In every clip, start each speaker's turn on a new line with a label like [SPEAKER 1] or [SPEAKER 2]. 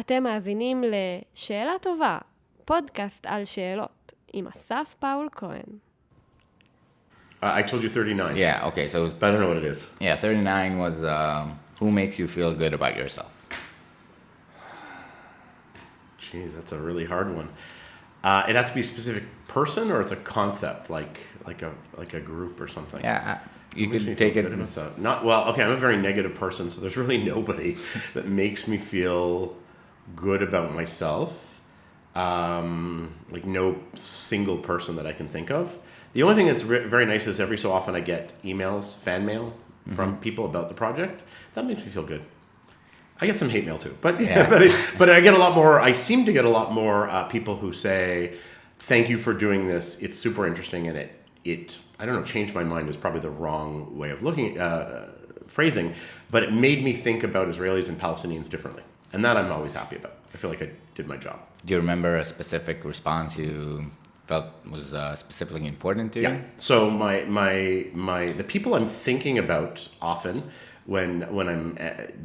[SPEAKER 1] אתם מאזינים לשאלה טובה, פודקאסט על שאלות, עם אסף פאול כהן.
[SPEAKER 2] I told you 39.
[SPEAKER 3] Yeah, okay, so...
[SPEAKER 2] But I don't know what it is.
[SPEAKER 3] Yeah, 39 was who makes you feel good about yourself?
[SPEAKER 2] Jeez, that's a really hard one. It has to be a specific person, or it's a concept, like a group or something.
[SPEAKER 3] Yeah, you could take it...
[SPEAKER 2] Not well. Okay, I'm a very negative person, so there's really nobody that makes me feel good about myself. Like no single person that I can think of. The only thing that's very nice is every so often I get emails, fan mail from people about the project. That makes me feel good. I get some hate mail too, but yeah. but I get a lot more. I seem to get a lot more people who say, "Thank you for doing this. It's super interesting," and it I don't know. Changed my mind is probably the wrong way of looking phrasing, but it made me think about Israelis and Palestinians differently, and that I'm always happy about. I feel like I did my job.
[SPEAKER 3] Do you remember a specific response you felt was specifically important to you?
[SPEAKER 2] Yeah. So the people I'm thinking about often when I'm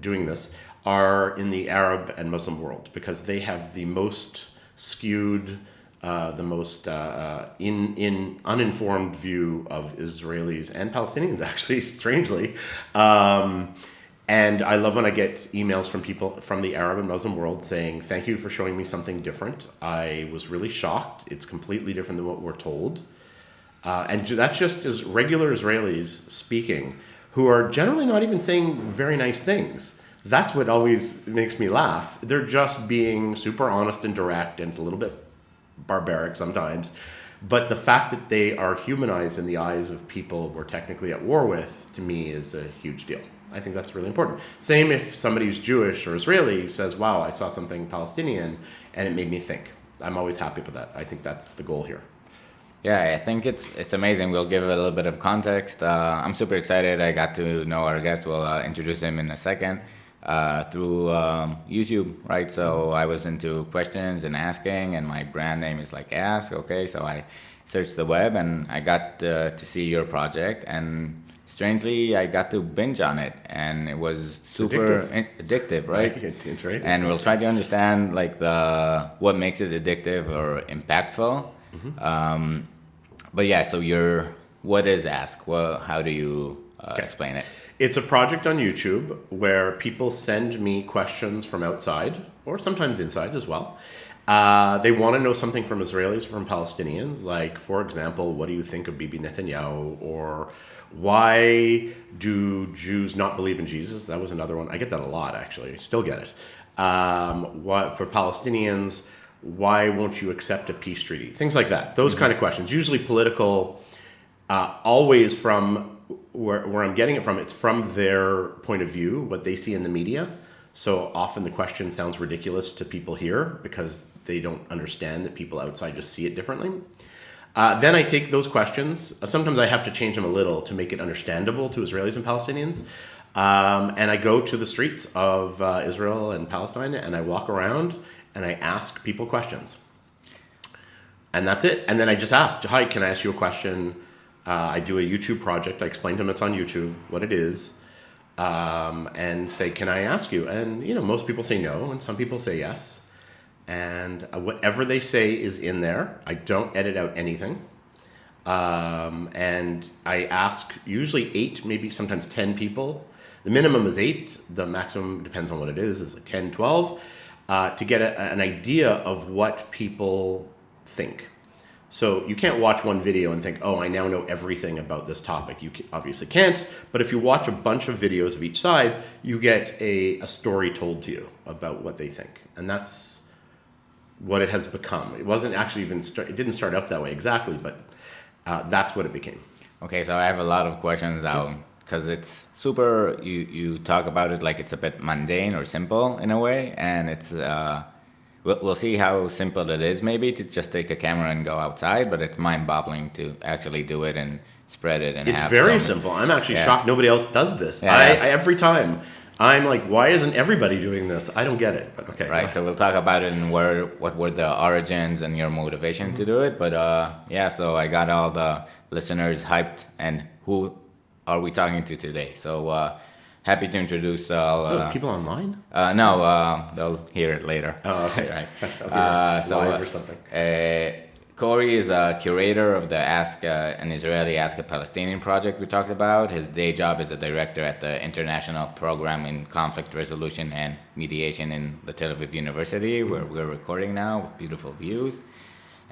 [SPEAKER 2] doing this are in the Arab and Muslim world, because they have the most skewed, the most uninformed view of Israelis and Palestinians, actually, strangely. And I love when I get emails from people from the Arab and Muslim world saying, "Thank you for showing me something different. I was really shocked. It's completely different than what we're told." And that's just as regular Israelis speaking, who are generally not even saying very nice things. That's what always makes me laugh. They're just being super honest and direct, and it's a little bit barbaric sometimes. But the fact that they are humanized in the eyes of people we're technically at war with, to me, is a huge deal. I think that's really important. Same if somebody who's Jewish or Israeli says, "Wow, I saw something Palestinian and it made me think." I'm always happy with that. I think that's the goal here.
[SPEAKER 3] Yeah, I think it's amazing. We'll give a little bit of context. I'm super excited. I got to know our guest. We'll introduce him in a second through YouTube, right? So I was into questions and asking, and my brand name is like Ask, okay? So I searched the web, and I got to see your project, and strangely, I got to binge on it, and it was super addictive, right?
[SPEAKER 2] That's right.
[SPEAKER 3] And we'll try to understand like what makes it addictive or impactful. Mm-hmm. But yeah, so what is Ask? Well, how do you explain it?
[SPEAKER 2] It's a project on YouTube where people send me questions from outside, or sometimes inside as well. They want to know something from Israelis, from Palestinians, like, for example, what do you think of Bibi Netanyahu, or why do Jews not believe in Jesus? That was another one. I get that a lot, actually. I still get it. For Palestinians, why won't you accept a peace treaty? Things like that. Those kind of questions. Usually political, always from where I'm getting it from. It's from their point of view, what they see in the media. So often the question sounds ridiculous to people here because they don't understand that people outside just see it differently. Then I take those questions. Sometimes I have to change them a little to make it understandable to Israelis and Palestinians. And I go to the streets of Israel and Palestine, and I walk around and I ask people questions. And that's it. And then I just ask, "Hi, can I ask you a question?" I do a YouTube project. I explain to them it's on YouTube, what it is, and say, "Can I ask you?" And, most people say no, and some people say yes. And whatever they say is in there. I don't edit out anything. And I ask usually 8, maybe sometimes 10 people. The minimum is 8. The maximum, depends on what it is like 10, 12, to get an idea of what people think. So you can't watch one video and think, "Oh, I now know everything about this topic." You obviously can't. But if you watch a bunch of videos of each side, you get a story told to you about what they think. And that's what it has become. It wasn't actually it didn't start out that way exactly, but that's what it became.
[SPEAKER 3] Okay, so I have a lot of questions now, because it's super, you talk about it like it's a bit mundane or simple in a way, and it's, we'll see how simple it is maybe to just take a camera and go outside, but it's mind-boggling to actually do it and spread it. And
[SPEAKER 2] it's very simple. I'm actually shocked nobody else does this. I every time I'm like, why isn't everybody doing this? I don't get it, but okay.
[SPEAKER 3] Right, so we'll talk about it and what were the origins and your motivation to do it. But so I got all the listeners hyped, and who are we talking to today? So happy to introduce
[SPEAKER 2] people online?
[SPEAKER 3] No, they'll hear it later.
[SPEAKER 2] Oh, okay.
[SPEAKER 3] Right.
[SPEAKER 2] Live or something.
[SPEAKER 3] Corey is a curator of the an Israeli Ask a Palestinian project we talked about. His day job is a director at the International Program in Conflict Resolution and Mediation in the Tel Aviv University, where we're recording now with beautiful views.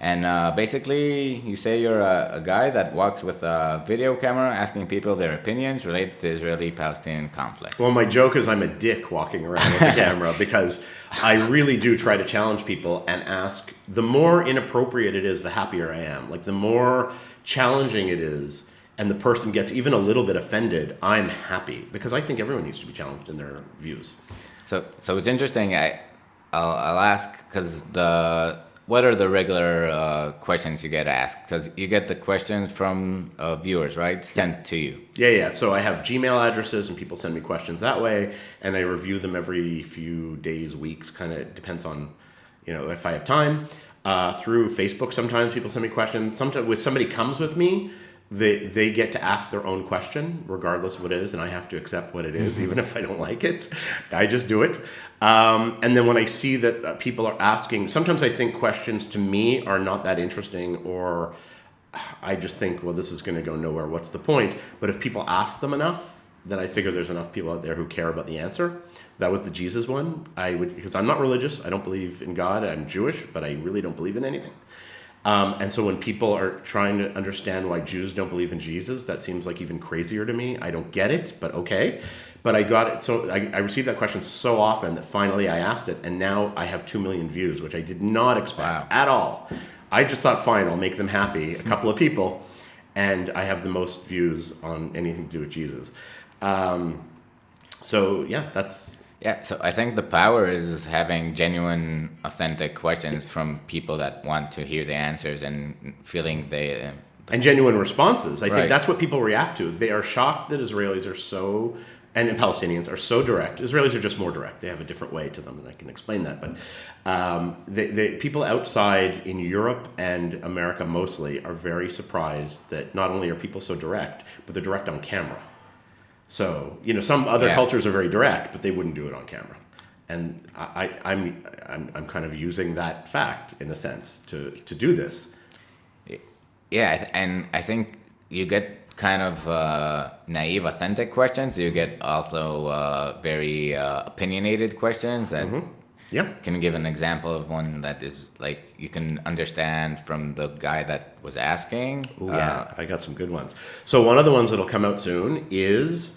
[SPEAKER 3] And basically, you say you're a guy that walks with a video camera asking people their opinions related to Israeli-Palestinian conflict.
[SPEAKER 2] Well, my joke is I'm a dick walking around with a camera because I really do try to challenge people and ask. The more inappropriate it is, the happier I am. Like, the more challenging it is and the person gets even a little bit offended, I'm happy because I think everyone needs to be challenged in their views.
[SPEAKER 3] So it's interesting. I'll ask because what are the regular questions you get asked? Because you get the questions from viewers, right? Sent to you.
[SPEAKER 2] Yeah. So I have Gmail addresses and people send me questions that way. And I review them every few days, weeks, kind of depends on, if I have time. Through Facebook, sometimes people send me questions. Sometimes when somebody comes with me, they get to ask their own question, regardless of what it is, and I have to accept what it is, even if I don't like it. I just do it. And then when I see that people are asking, sometimes I think questions to me are not that interesting, or I just think, well, this is going to go nowhere. What's the point? But if people ask them enough, then I figure there's enough people out there who care about the answer. That was the Jesus one. Because I'm not religious. I don't believe in God. I'm Jewish, but I really don't believe in anything. And so when people are trying to understand why Jews don't believe in Jesus, that seems like even crazier to me. I don't get it, but okay. But I got it. So I received that question so often that finally I asked it. And now I have 2 million views, which I did not expect at all. I just thought, fine, I'll make them happy. A couple of people. And I have the most views on anything to do with Jesus.
[SPEAKER 3] Yeah, so I think the power is having genuine, authentic questions from people that want to hear the answers and feeling
[SPEAKER 2] and genuine responses. I think
[SPEAKER 3] Right.
[SPEAKER 2] that's what people react to. They are shocked that Israelis are and Palestinians are so direct. Israelis are just more direct. They have a different way to them, and I can explain that. But the people outside in Europe and America mostly are very surprised that not only are people so direct, but they're direct on camera. So, some other cultures are very direct, but they wouldn't do it on camera. And I'm kind of using that fact, in a sense, to do this.
[SPEAKER 3] Yeah, and I think you get kind of naive, authentic questions. You get also very opinionated questions. And can you give an example of one that is like you can understand from the guy that was asking?
[SPEAKER 2] I got some good ones. So one of the ones that'll come out soon is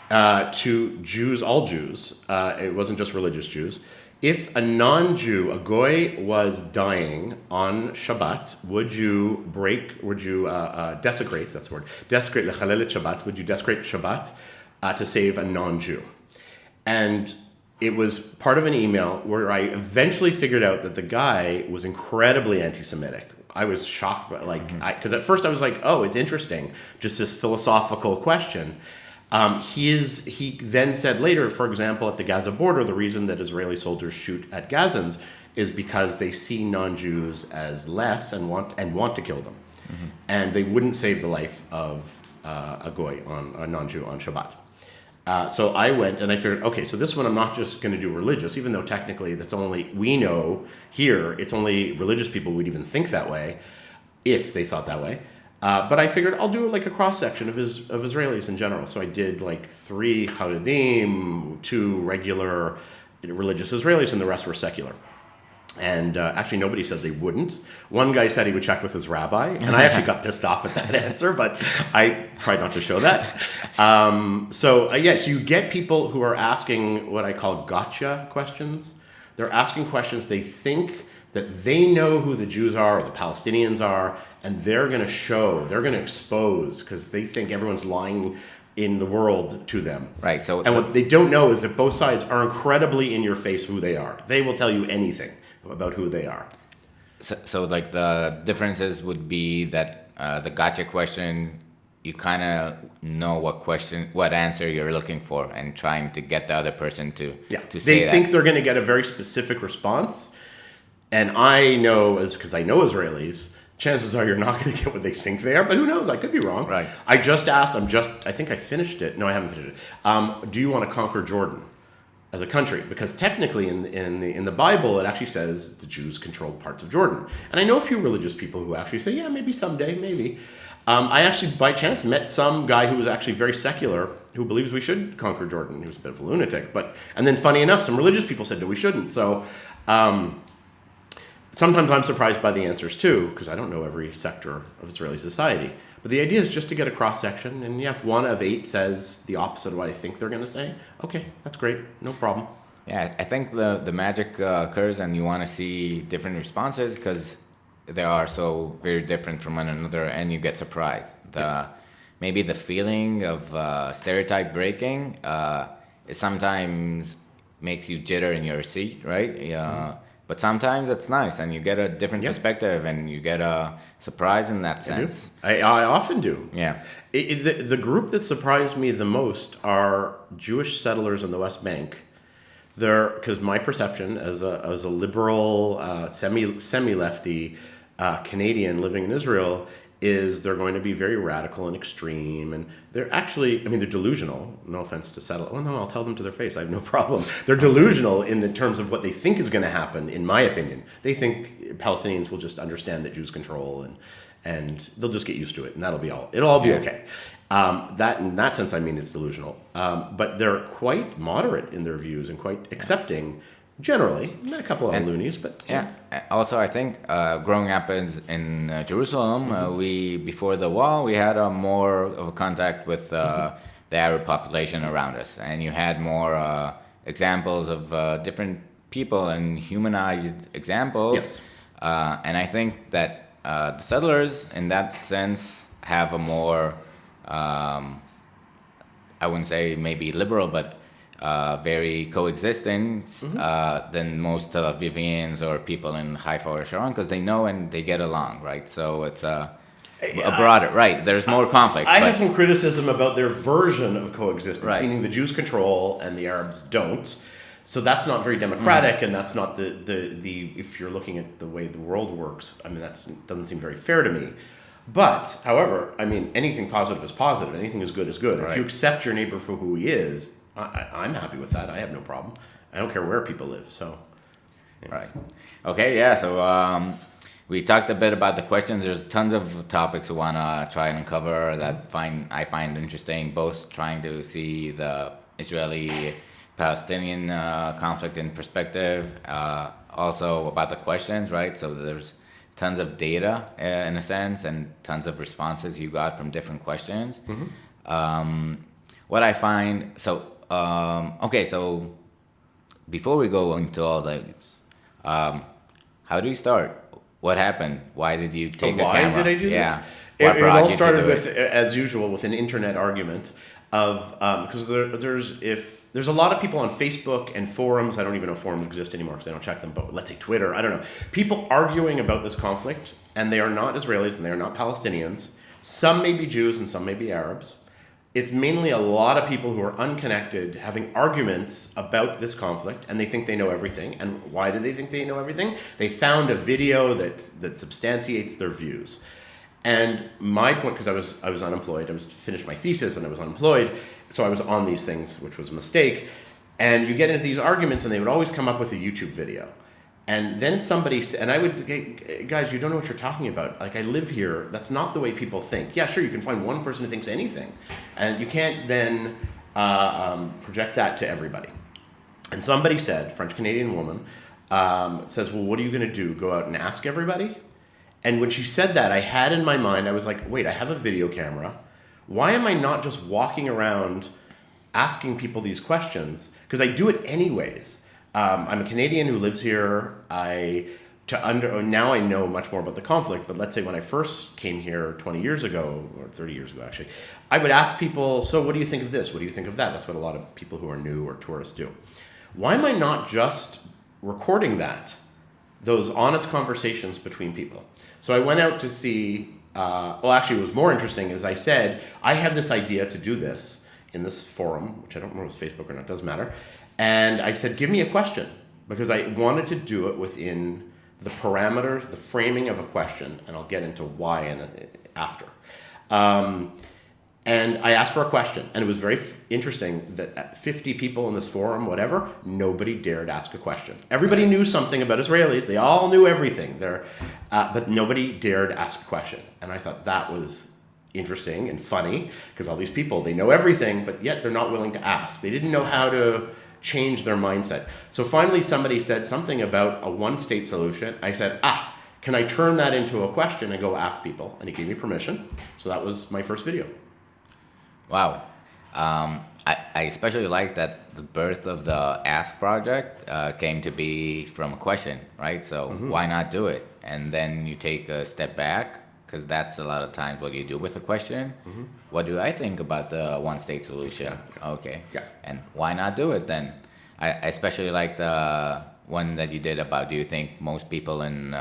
[SPEAKER 2] to Jews, all Jews. It wasn't just religious Jews. If a non-Jew, a goy, was dying on Shabbat, would you desecrate, that's the word, desecrate lechalel et Shabbat, would you desecrate Shabbat to save a non-Jew? And it was part of an email where I eventually figured out that the guy was incredibly anti-Semitic. I was shocked, because at first I was like, oh, it's interesting, just this philosophical question. He then said later, for example, at the Gaza border, the reason that Israeli soldiers shoot at Gazans is because they see non-Jews as less and want to kill them, and they wouldn't save the life of a goy, a non-Jew on Shabbat. So I went and I figured, okay, so this one I'm not just going to do religious, even though technically we know here it's only religious people would even think that way, if they thought that way. But I figured I'll do like a cross-section of Israelis in general. So I did like 3 Haredim, 2 regular religious Israelis, and the rest were secular. And actually nobody said they wouldn't. One guy said he would check with his rabbi, and I actually got pissed off at that answer, but I tried not to show that. So you get people who are asking what I call gotcha questions. They're asking questions they think that they know who the Jews are or the Palestinians are, and they're going to expose, because they think everyone's lying in the world to them.
[SPEAKER 3] Right.
[SPEAKER 2] And what they don't know is that both sides are incredibly in your face who they are. They will tell you anything about who they are.
[SPEAKER 3] So like the differences would be that the gotcha question, you kind of know what answer you're looking for, and trying to get the other person to say
[SPEAKER 2] they
[SPEAKER 3] that.
[SPEAKER 2] think they're going to get a very specific response. And I know, because I know Israelis, chances are you're not going to get what they think they are, but who knows? I could be wrong.
[SPEAKER 3] Right.
[SPEAKER 2] I just asked, I think I finished it. No, I haven't finished it. Do you want to conquer Jordan as a country? Because technically in the Bible, it actually says the Jews controlled parts of Jordan. And I know a few religious people who actually say, yeah, maybe someday, maybe. I actually, by chance, met some guy who was actually very secular who believes we should conquer Jordan. He was a bit of a lunatic. And then funny enough, some religious people said, no, we shouldn't. So sometimes I'm surprised by the answers too, because I don't know every sector of Israeli society. But the idea is just to get a cross-section, and yeah, if 1 of 8 says the opposite of what I think they're going to say, okay, that's great, no problem.
[SPEAKER 3] Yeah, I think the magic occurs, and you want to see different responses because they are so very different from one another, and you get surprised. Maybe the feeling of stereotype breaking it sometimes makes you jitter in your seat, right? But sometimes it's nice, and you get a different perspective, and you get a surprise in that sense.
[SPEAKER 2] I often do.
[SPEAKER 3] Yeah.
[SPEAKER 2] The group that surprised me the most are Jewish settlers in the West Bank. Because my perception as a liberal, semi-lefty Canadian living in Israel is they're going to be very radical and extreme, and they're actually, they're delusional. No offense to settle. Oh no, I'll tell them to their face. I have no problem. They're delusional in the terms of what they think is going to happen. In my opinion, they think Palestinians will just understand that Jews control, and they'll just get used to it, and that'll be all. It'll all be okay. That in that sense, it's delusional. But they're quite moderate in their views and quite accepting. Generally, not a couple of loonies, but
[SPEAKER 3] Also, I think growing up in Jerusalem, we before the wall, we had more of a contact with the Arab population around us, and you had more examples of different people and humanized examples.
[SPEAKER 2] Yes.
[SPEAKER 3] And I think that the settlers, in that sense, have a more I wouldn't say maybe liberal, but very coexisting than most Tel Avivians or people in Haifa or Sharon, because they know and they get along, right? So it's a broader, right? There's more conflict.
[SPEAKER 2] I have some criticism about their version of coexistence,
[SPEAKER 3] Right.
[SPEAKER 2] meaning the Jews control and the Arabs don't. So that's not very democratic, and that's not the if you're looking at the way the world works, that doesn't seem very fair to me. But, however, anything positive is positive. Anything is good is good.
[SPEAKER 3] Right.
[SPEAKER 2] If you accept your neighbor for who he is, I'm happy with that. I have no problem. I don't care where people live. So,
[SPEAKER 3] Right. Okay. Yeah. So we talked a bit about the questions. There's tons of topics we want to try and uncover that I find interesting. Both trying to see the Israeli-Palestinian conflict in perspective. Also about the questions, right? So there's tons of data in a sense, and tons of responses you got from different questions. What I find so before we go into all this, how do you start? What happened? Why did you take a camera?
[SPEAKER 2] Why did I do this? It all started with, as usual, with an internet argument of because there's a lot of people on Facebook and forums. I don't even know if forums exist anymore because I don't check them. But let's say Twitter. I don't know. People arguing about this conflict, and they are not Israelis and they are not Palestinians. Some may be Jews and some may be Arabs. It's mainly a lot of people who are unconnected having arguments about this conflict, and they think they know everything. And why do they think they know everything? They found a video that substantiates their views. And my point, because I was unemployed, I was finished my thesis and I was unemployed, so I was on these things, which was a mistake. And you get into these arguments, and they would always come up with a YouTube video. And then I would, guys, you don't know what you're talking about. Like, I live here. That's not the way people think. Yeah, sure, you can find one person who thinks anything. And you can't then project that to everybody. And somebody said, French-Canadian woman, says, well, what are you going to do? Go out and ask everybody? And when she said that, I had in my mind, I was like, wait, I have a video camera. Why am I not just walking around asking people these questions? Because I do it anyways. I'm a Canadian who lives here. Now I know much more about the conflict, but let's say when I first came here 20 years ago, or 30 years ago actually, I would ask people, so what do you think of this? What do you think of that? That's what a lot of people who are new or tourists do. Why am I not just recording those honest conversations between people? So I went out to see, actually it was more interesting, as I said, I have this idea to do this in this forum, which I don't know if it's Facebook or not, doesn't matter. And I said, give me a question, because I wanted to do it within the parameters, the framing of a question, and I'll get into why after. And I asked for a question, and it was very interesting that at 50 people in this forum, whatever, nobody dared ask a question. Everybody knew something about Israelis. They all knew everything there, but nobody dared ask a question. And I thought that was interesting and funny, because all these people, they know everything, but yet they're not willing to ask. They didn't know how to change their mindset. So finally somebody said something about a one-state solution. I said, can I turn that into a question and go ask people? And he gave me permission. So that was my first video.
[SPEAKER 3] Wow. I especially like that the birth of the Ask project came to be from a question, right? So why not do it? And then you take a step back, because that's a lot of times what you do with a question. What do I think about the one-state solution? Okay.
[SPEAKER 2] Yeah.
[SPEAKER 3] And why not do it then? I especially like the one that you did about, do you think most people in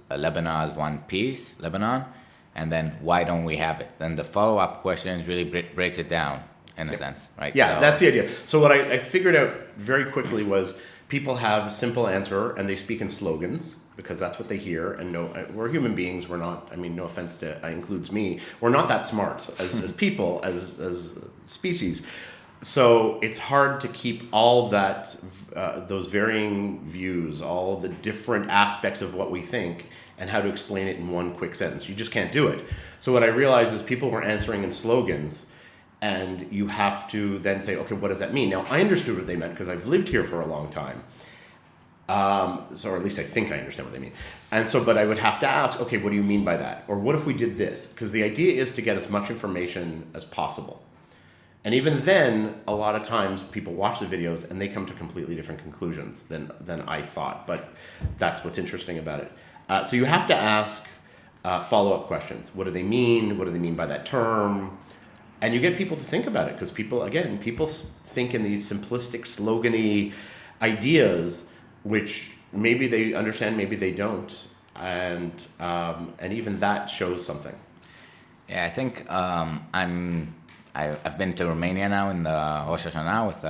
[SPEAKER 3] Lebanon want peace, Lebanon? And then why don't we have it? Then the follow-up questions really breaks it down in a sense, right?
[SPEAKER 2] Yeah,
[SPEAKER 3] so,
[SPEAKER 2] that's the idea. So what I figured out very quickly was people have a simple answer and they speak in slogans because that's what they hear. And we're human beings. We're not, no offense to, includes me, we're not that smart as people, as species. So it's hard to keep all that, those varying views, all the different aspects of what we think, and how to explain it in one quick sentence. You just can't do it. So what I realized is people were answering in slogans, and you have to then say, okay, what does that mean? Now, I understood what they meant because I've lived here for a long time. Or at least I think I understand what they mean. And so, but I would have to ask, okay, what do you mean by that? Or what if we did this? Because the idea is to get as much information as possible. And even then, a lot of times people watch the videos and they come to completely different conclusions than I thought. But that's what's interesting about it. So you have to ask follow-up questions. What do they mean? What do they mean by that term? And you get people to think about it, because people think in these simplistic, slogan-y ideas, which maybe they understand, maybe they don't. And even that shows something.
[SPEAKER 3] Yeah, I think I've been to Romania now in the Rosh Hashanah with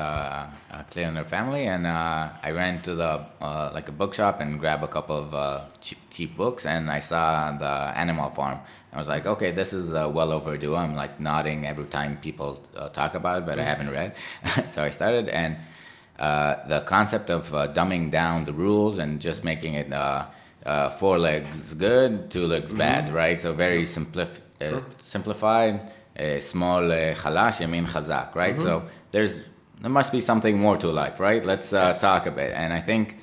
[SPEAKER 3] Claire and her family, and I ran to the like a bookshop and grabbed a couple of cheap books, and I saw the Animal Farm. I was like, okay, this is well overdue. I'm like nodding every time people talk about it, but I haven't read. So I started, and the concept of dumbing down the rules and just making it 4 legs good, 2 legs bad, right? So very simplified. Small חלש, ימין חזק, right? So there must be something more to life, right? Let's talk a bit. And I think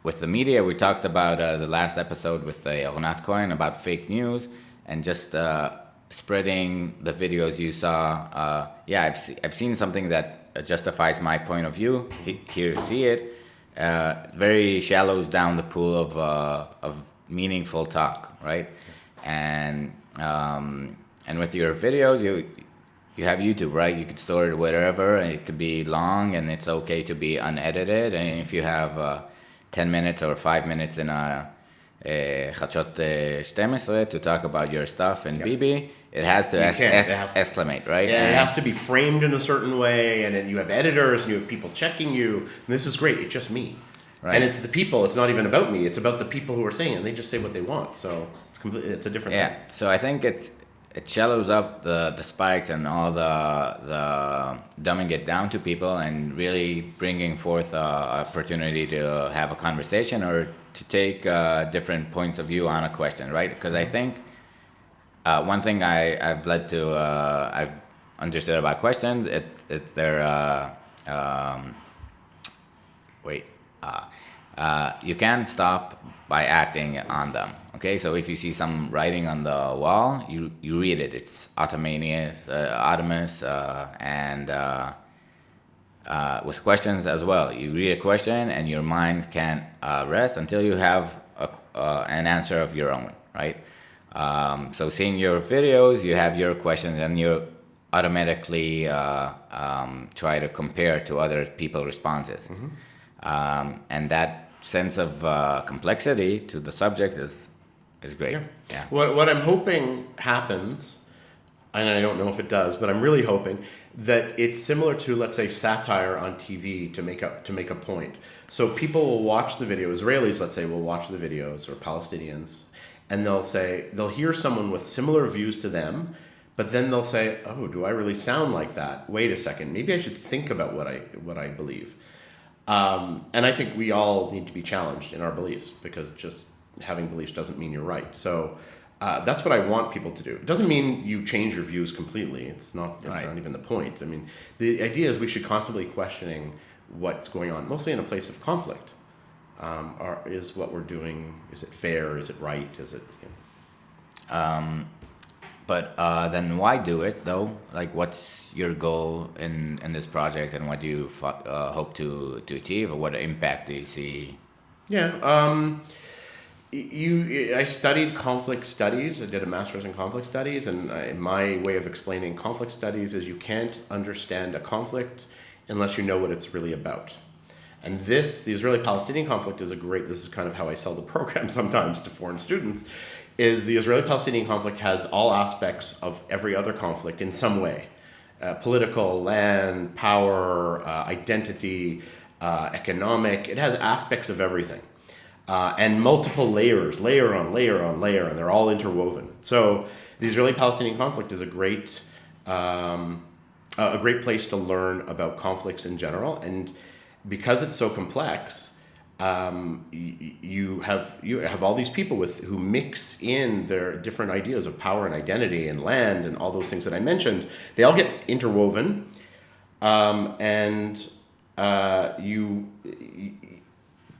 [SPEAKER 3] with the media, we talked about the last episode with Ornat Cohen about fake news and just spreading the videos you saw. I've seen something that justifies my point of view. Here, see it. Very shallows down the pool of meaningful talk, right? And with your videos, you have YouTube, right? You could store it wherever, and it could be long, and it's okay to be unedited. And if you have 10 minutes or 5 minutes in a Chadshot 12 to talk about your stuff and Bibi, it has to exclamate, right?
[SPEAKER 2] Yeah, it has to be framed in a certain way, and then you have editors, and you have people checking you. And this is great. It's just me. Right. And it's the people. It's not even about me. It's about the people who are saying it, and they just say what they want. So it's a different thing.
[SPEAKER 3] So I think it shallows up the spikes and all the dumbing it down to people and really bringing forth an opportunity to have a conversation or to take different points of view on a question, right? Because I think one thing I've understood about questions, it's their you can't stop by acting on them. Okay, so if you see some writing on the wall, you read it. It's autonomous, and with questions as well. You read a question, and your mind can't rest until you have an answer of your own, right? So seeing your videos, you have your questions, and you automatically try to compare to other people's responses. And that sense of complexity to the subject is great.
[SPEAKER 2] Yeah. What I'm hoping happens and I don't know if it does, but I'm really hoping that it's similar to, let's say, satire on TV to make a point. So people will watch the video. Israelis, let's say, will watch the videos, or Palestinians, and they'll hear someone with similar views to them, but then they'll say, "Oh, do I really sound like that? Wait a second, maybe I should think about what I believe." And I think we all need to be challenged in our beliefs, because just having beliefs doesn't mean you're right. So that's what I want people to do. It doesn't mean you change your views completely. It's not even the point. I mean, the idea is we should constantly questioning what's going on, mostly in a place of conflict. Is what we're doing, is it fair? Is it right? Is it...
[SPEAKER 3] But then why do it, though? Like, what's your goal in this project, and what do you hope to achieve, or what impact do you see?
[SPEAKER 2] Yeah, I studied conflict studies. I did a master's in conflict studies, and my way of explaining conflict studies is you can't understand a conflict unless you know what it's really about. And the Israeli-Palestinian conflict this is kind of how I sell the program sometimes to foreign students, is the Israeli-Palestinian conflict has all aspects of every other conflict in some way. Political, land, power, identity, economic. It has aspects of everything. And multiple layers, layer on layer on layer, and they're all interwoven. So the Israeli-Palestinian conflict is a great place to learn about conflicts in general. And because it's so complex, you have all these people who mix in their different ideas of power and identity and land and all those things that I mentioned. They all get interwoven,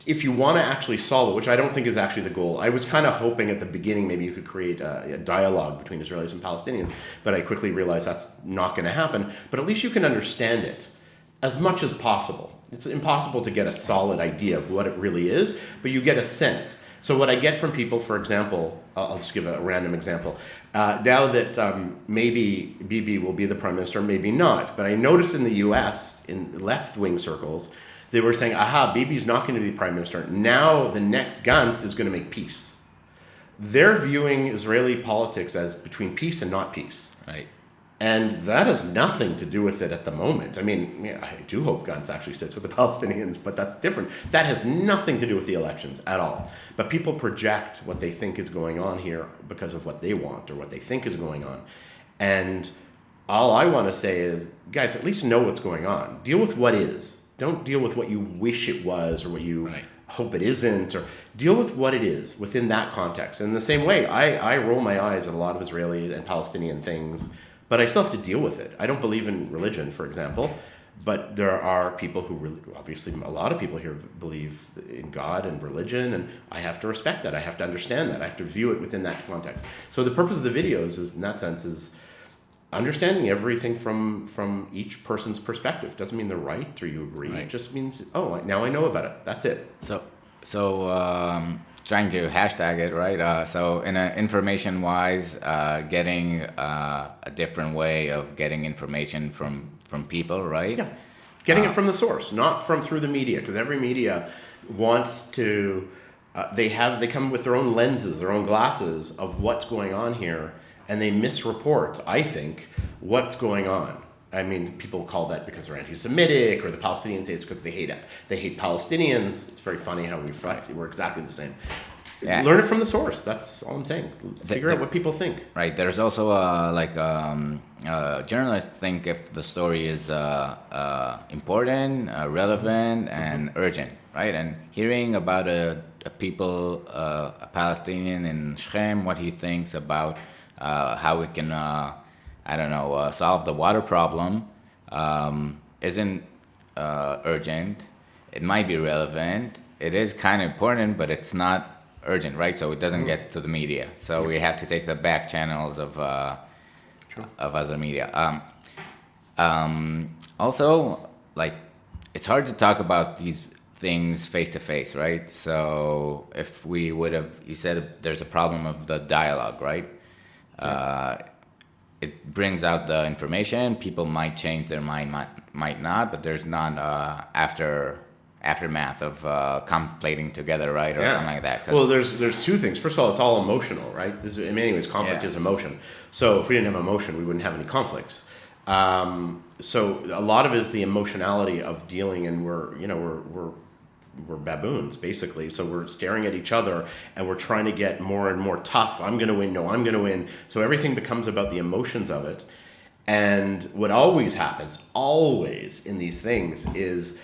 [SPEAKER 2] if you want to actually solve it, which I don't think is actually the goal. I was kind of hoping at the beginning maybe you could create a dialogue between Israelis and Palestinians, but I quickly realized that's not going to happen. But at least you can understand it as much as possible. It's impossible to get a solid idea of what it really is, but you get a sense. So what I get from people, for example, I'll just give a random example. Now that maybe Bibi will be the prime minister, maybe not, but I noticed in the US, in left-wing circles, they were saying, Bibi's not going to be the prime minister. Now the next Gantz is going to make peace. They're viewing Israeli politics as between peace and not peace.
[SPEAKER 3] Right.
[SPEAKER 2] And that has nothing to do with it at the moment. I mean, I do hope Gantz actually sits with the Palestinians, but that's different. That has nothing to do with the elections at all. But people project what they think is going on here because of what they want or what they think is going on. And all I want to say is, guys, at least know what's going on. Deal with what is. Don't deal with what you wish it was or what you hope it isn't. Or deal with what it is within that context. And in the same way, I roll my eyes at a lot of Israeli and Palestinian things, but I still have to deal with it. I don't believe in religion, for example, but there are people who obviously a lot of people here believe in God and religion, and I have to respect that. I have to understand that. I have to view it within that context. So the purpose of the videos is, in that sense, is understanding everything from each person's perspective. Doesn't mean they're right or you agree. Right. It just means, now I know about it. That's it.
[SPEAKER 3] So trying to hashtag it, right? So in a information-wise, getting a different way of getting information from people, right?
[SPEAKER 2] Yeah, getting it from the source, not through the media, because every media wants to. They come with their own lenses, their own glasses of what's going on here, and they misreport, I think, what's going on. I mean, people call that because they're anti-Semitic, or the Palestinians say it's because they hate Palestinians. It's very funny how we're exactly the same. Yeah. Learn it from the source. That's all I'm saying. Figure out what people think.
[SPEAKER 3] Right. There's also journalists think if the story is important, relevant, and urgent, right? And hearing about a Palestinian in Shechem, what he thinks about how we can, solve the water problem, isn't urgent. It might be relevant. It is kind of important, but it's not urgent, right? So it doesn't get to the media. So we have to take the back channels of other media. Also, it's hard to talk about these things face to face, right? So if we would have, you said there's a problem of the dialogue, right? It brings out the information. People might change their mind, might not, but there's not after aftermath of contemplating together, right, or something like that.
[SPEAKER 2] Well, there's two things. First of all, it's all emotional, right? In many ways, conflict is emotion. So if we didn't have emotion, we wouldn't have any conflicts. So a lot of it is the emotionality of dealing, and we're baboons basically. So we're staring at each other and we're trying to get more and more tough. I'm going to win. No, I'm going to win. So everything becomes about the emotions of it. And what always happens, always in these things, is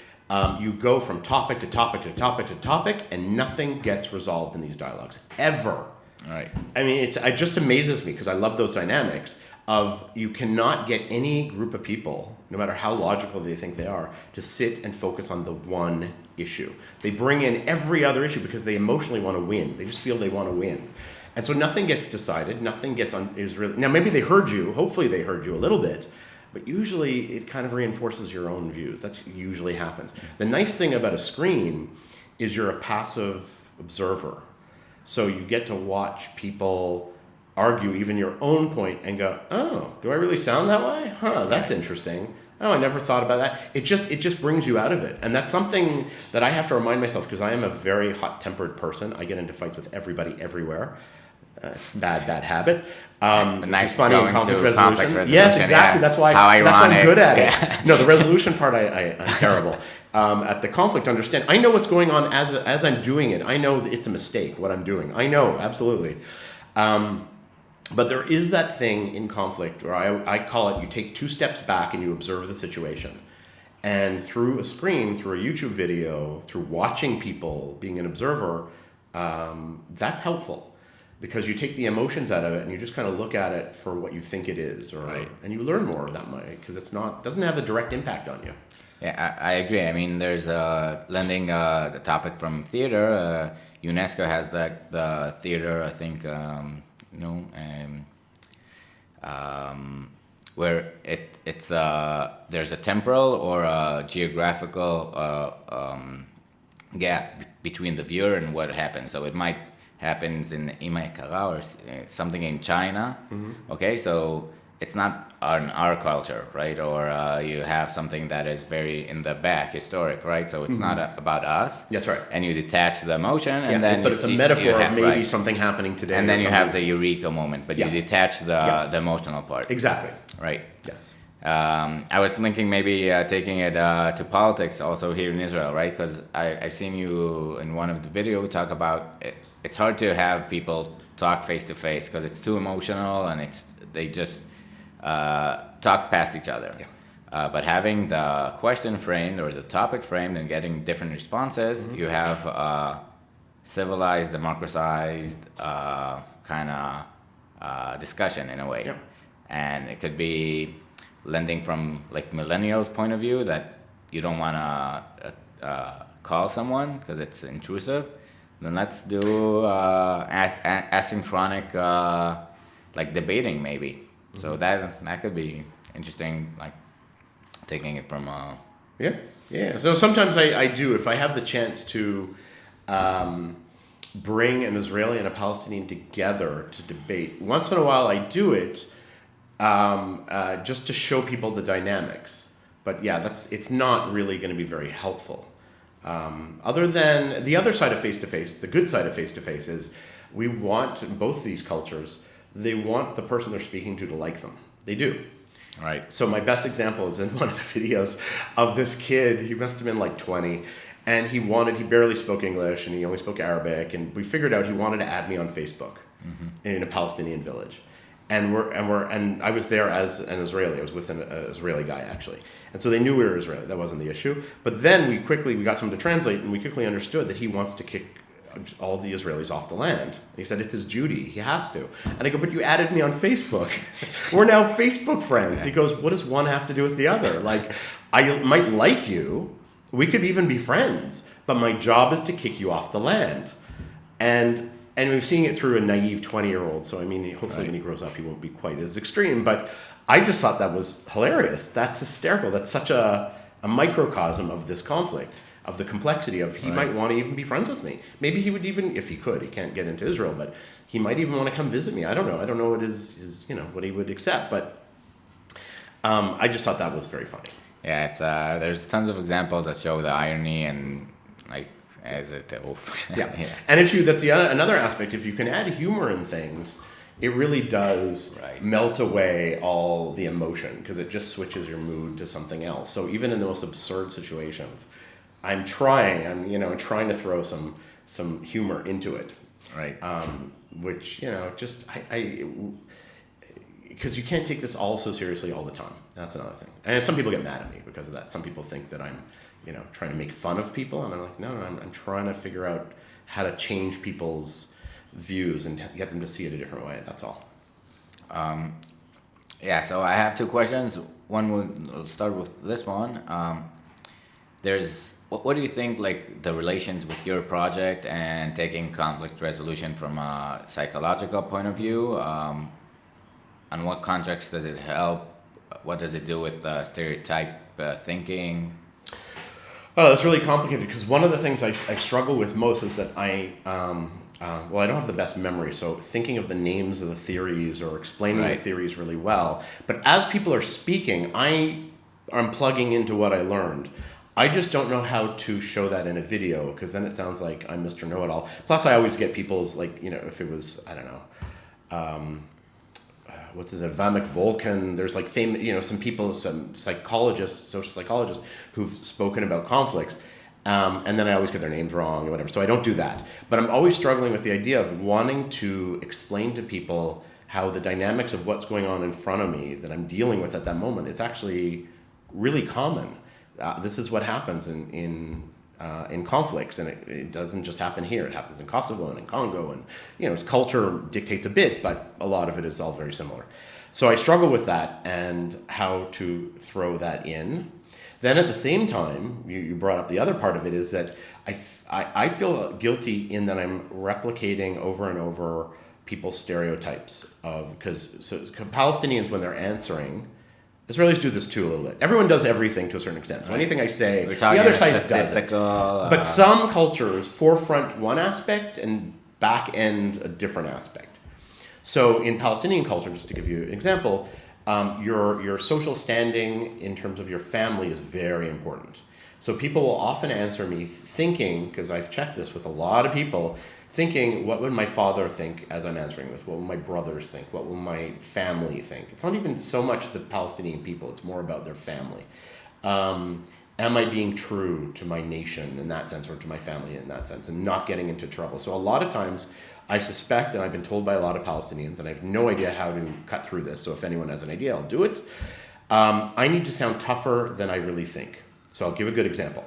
[SPEAKER 2] you go from topic to topic to topic to topic, and nothing gets resolved in these dialogues ever.
[SPEAKER 3] Right.
[SPEAKER 2] I mean, it just amazes me because I love those dynamics of you cannot get any group of people, no matter how logical they think they are, to sit and focus on the one issue. They bring in every other issue because they emotionally want to win. They just feel they want to win. And so nothing gets decided, nothing is really... Now, maybe they heard you, hopefully they heard you a little bit, but usually it kind of reinforces your own views. That's usually happens. The nice thing about a screen is you're a passive observer. So you get to watch people argue even your own point and go, oh, do I really sound that way? That's interesting. Oh, I never thought about that. It just brings you out of it. And that's something that I have to remind myself, because I am a very hot-tempered person. I get into fights with everybody everywhere. It's a bad habit.
[SPEAKER 3] Nice,
[SPEAKER 2] it's funny in conflict resolution. Yes, exactly.
[SPEAKER 3] Yeah.
[SPEAKER 2] That's why I'm good at it. No, the resolution part, I'm terrible. At the conflict, understand. I know what's going on as I'm doing it. I know it's a mistake, what I'm doing. I know, absolutely. But there is that thing in conflict where I call it, you take 2 steps back and you observe the situation. And through a screen, through a YouTube video, through watching people, being an observer, that's helpful. Because you take the emotions out of it and you just kind of look at it for what you think it is. And you learn more that way because doesn't have a direct impact on you.
[SPEAKER 3] Yeah, I agree. I mean, there's lending the topic from theater. UNESCO has the theater, I think, where it's there's a temporal or a geographical gap between the viewer and what happens. So it might happens in Imaikara or something in China. Mm-hmm. Okay, so it's not on our culture, right? Or you have something that is very in the back, historic, right? So it's not about us.
[SPEAKER 2] That's right.
[SPEAKER 3] And you detach the emotion, and then
[SPEAKER 2] but it's a metaphor of maybe something happening today.
[SPEAKER 3] And then you have the eureka moment, but you detach the emotional part.
[SPEAKER 2] Exactly.
[SPEAKER 3] Right.
[SPEAKER 2] Yes.
[SPEAKER 3] I was thinking maybe taking it to politics also here in Israel, right? Because I've seen you in one of the videos talk about it. It's hard to have people talk face to face because it's too emotional and they just talk past each other. Yeah. But having the question framed or the topic framed and getting different responses, you have civilized, democratized kind of discussion in a way. Yeah. And it could be lending from like millennials' point of view that you don't want to call someone because it's intrusive. Then let's do asynchronic like debating maybe. So that could be interesting, like taking it from
[SPEAKER 2] yeah. So sometimes I do, if I have the chance to bring an Israeli and a Palestinian together to debate. Once in a while I do it just to show people the dynamics. But yeah, it's not really going to be very helpful. Other than the other side of face-to-face, the good side of face-to-face is we want both these cultures, they want the person they're speaking to like them. They do.
[SPEAKER 3] Right.
[SPEAKER 2] So my best example is in one of the videos of this kid. He must have been like 20, and he barely spoke English, and he only spoke Arabic, and we figured out he wanted to add me on Facebook in a Palestinian village. And I was there as an Israeli. I was with an Israeli guy actually, and so they knew we were Israeli. That wasn't the issue. But then we got someone to translate, and we quickly understood that he wants to kick all the Israelis off the land. And he said it's his duty. He has to. And I go, but you added me on Facebook. We're now Facebook friends. He goes, what does one have to do with the other? Like, I might like you. We could even be friends. But my job is to kick you off the land. And we're seeing it through a naive 20-year-old. So, I mean, hopefully when he grows up, he won't be quite as extreme. But I just thought that was hilarious. That's hysterical. That's such a microcosm of this conflict, of the complexity of he might want to even be friends with me. Maybe he would even, if he could, he can't get into Israel, but he might even want to come visit me. I don't know. I don't know what what he would accept. But I just thought that was very funny.
[SPEAKER 3] Yeah, it's there's tons of examples that show the irony and like as it. Oof.
[SPEAKER 2] Yeah. And that's another aspect. If you can add humor in things, it really does melt away all the emotion because it just switches your mood to something else. So even in the most absurd situations, I'm trying to throw some humor into it.
[SPEAKER 3] Right.
[SPEAKER 2] Which, just because you can't take this all so seriously all the time. That's another thing. And some people get mad at me because of that. Some people think that I'm, trying to make fun of people. And I'm like, no, I'm trying to figure out how to change people's views and get them to see it a different way. That's all.
[SPEAKER 3] Yeah, so I have two questions. We'll start with this one. What do you think, like, the relations with your project and taking conflict resolution from a psychological point of view? On what context does it help? What does it do with stereotype thinking?
[SPEAKER 2] Oh, that's really complicated because one of the things I struggle with most is that I don't have the best memory, so thinking of the names of the theories or explaining the theories really well. But as people are speaking, I'm plugging into what I learned. I just don't know how to show that in a video because then it sounds like I'm Mr. Know-It-All. Plus, I always get people's, like, if it was, I don't know, what's his name, Vamek Volkan. There's like famous, some people, some psychologists, social psychologists who've spoken about conflicts. And then I always get their names wrong or whatever. So I don't do that. But I'm always struggling with the idea of wanting to explain to people how the dynamics of what's going on in front of me that I'm dealing with at that moment, it's actually really common. This is what happens in conflicts, and it doesn't just happen here. It happens in Kosovo and in Congo, and culture dictates a bit, but a lot of it is all very similar. So I struggle with that and how to throw that in. Then at the same time, you brought up the other part of it is that I feel guilty in that I'm replicating over and over people's stereotypes because Palestinians, when they're answering, Israelis do this too a little bit. Everyone does everything to a certain extent. So anything I say, the other side does it. But some cultures forefront one aspect and back end a different aspect. So in Palestinian culture, just to give you an example, your social standing in terms of your family is very important. So people will often answer me thinking, because I've checked this with a lot of people, thinking, what would my father think as I'm answering this? What will my brothers think? What will my family think? It's not even so much the Palestinian people, it's more about their family. Am I being true to my nation in that sense, or to my family in that sense, and not getting into trouble? So a lot of times, I suspect, and I've been told by a lot of Palestinians, and I have no idea how to cut through this, so if anyone has an idea, I'll do it. I need to sound tougher than I really think. So I'll give a good example.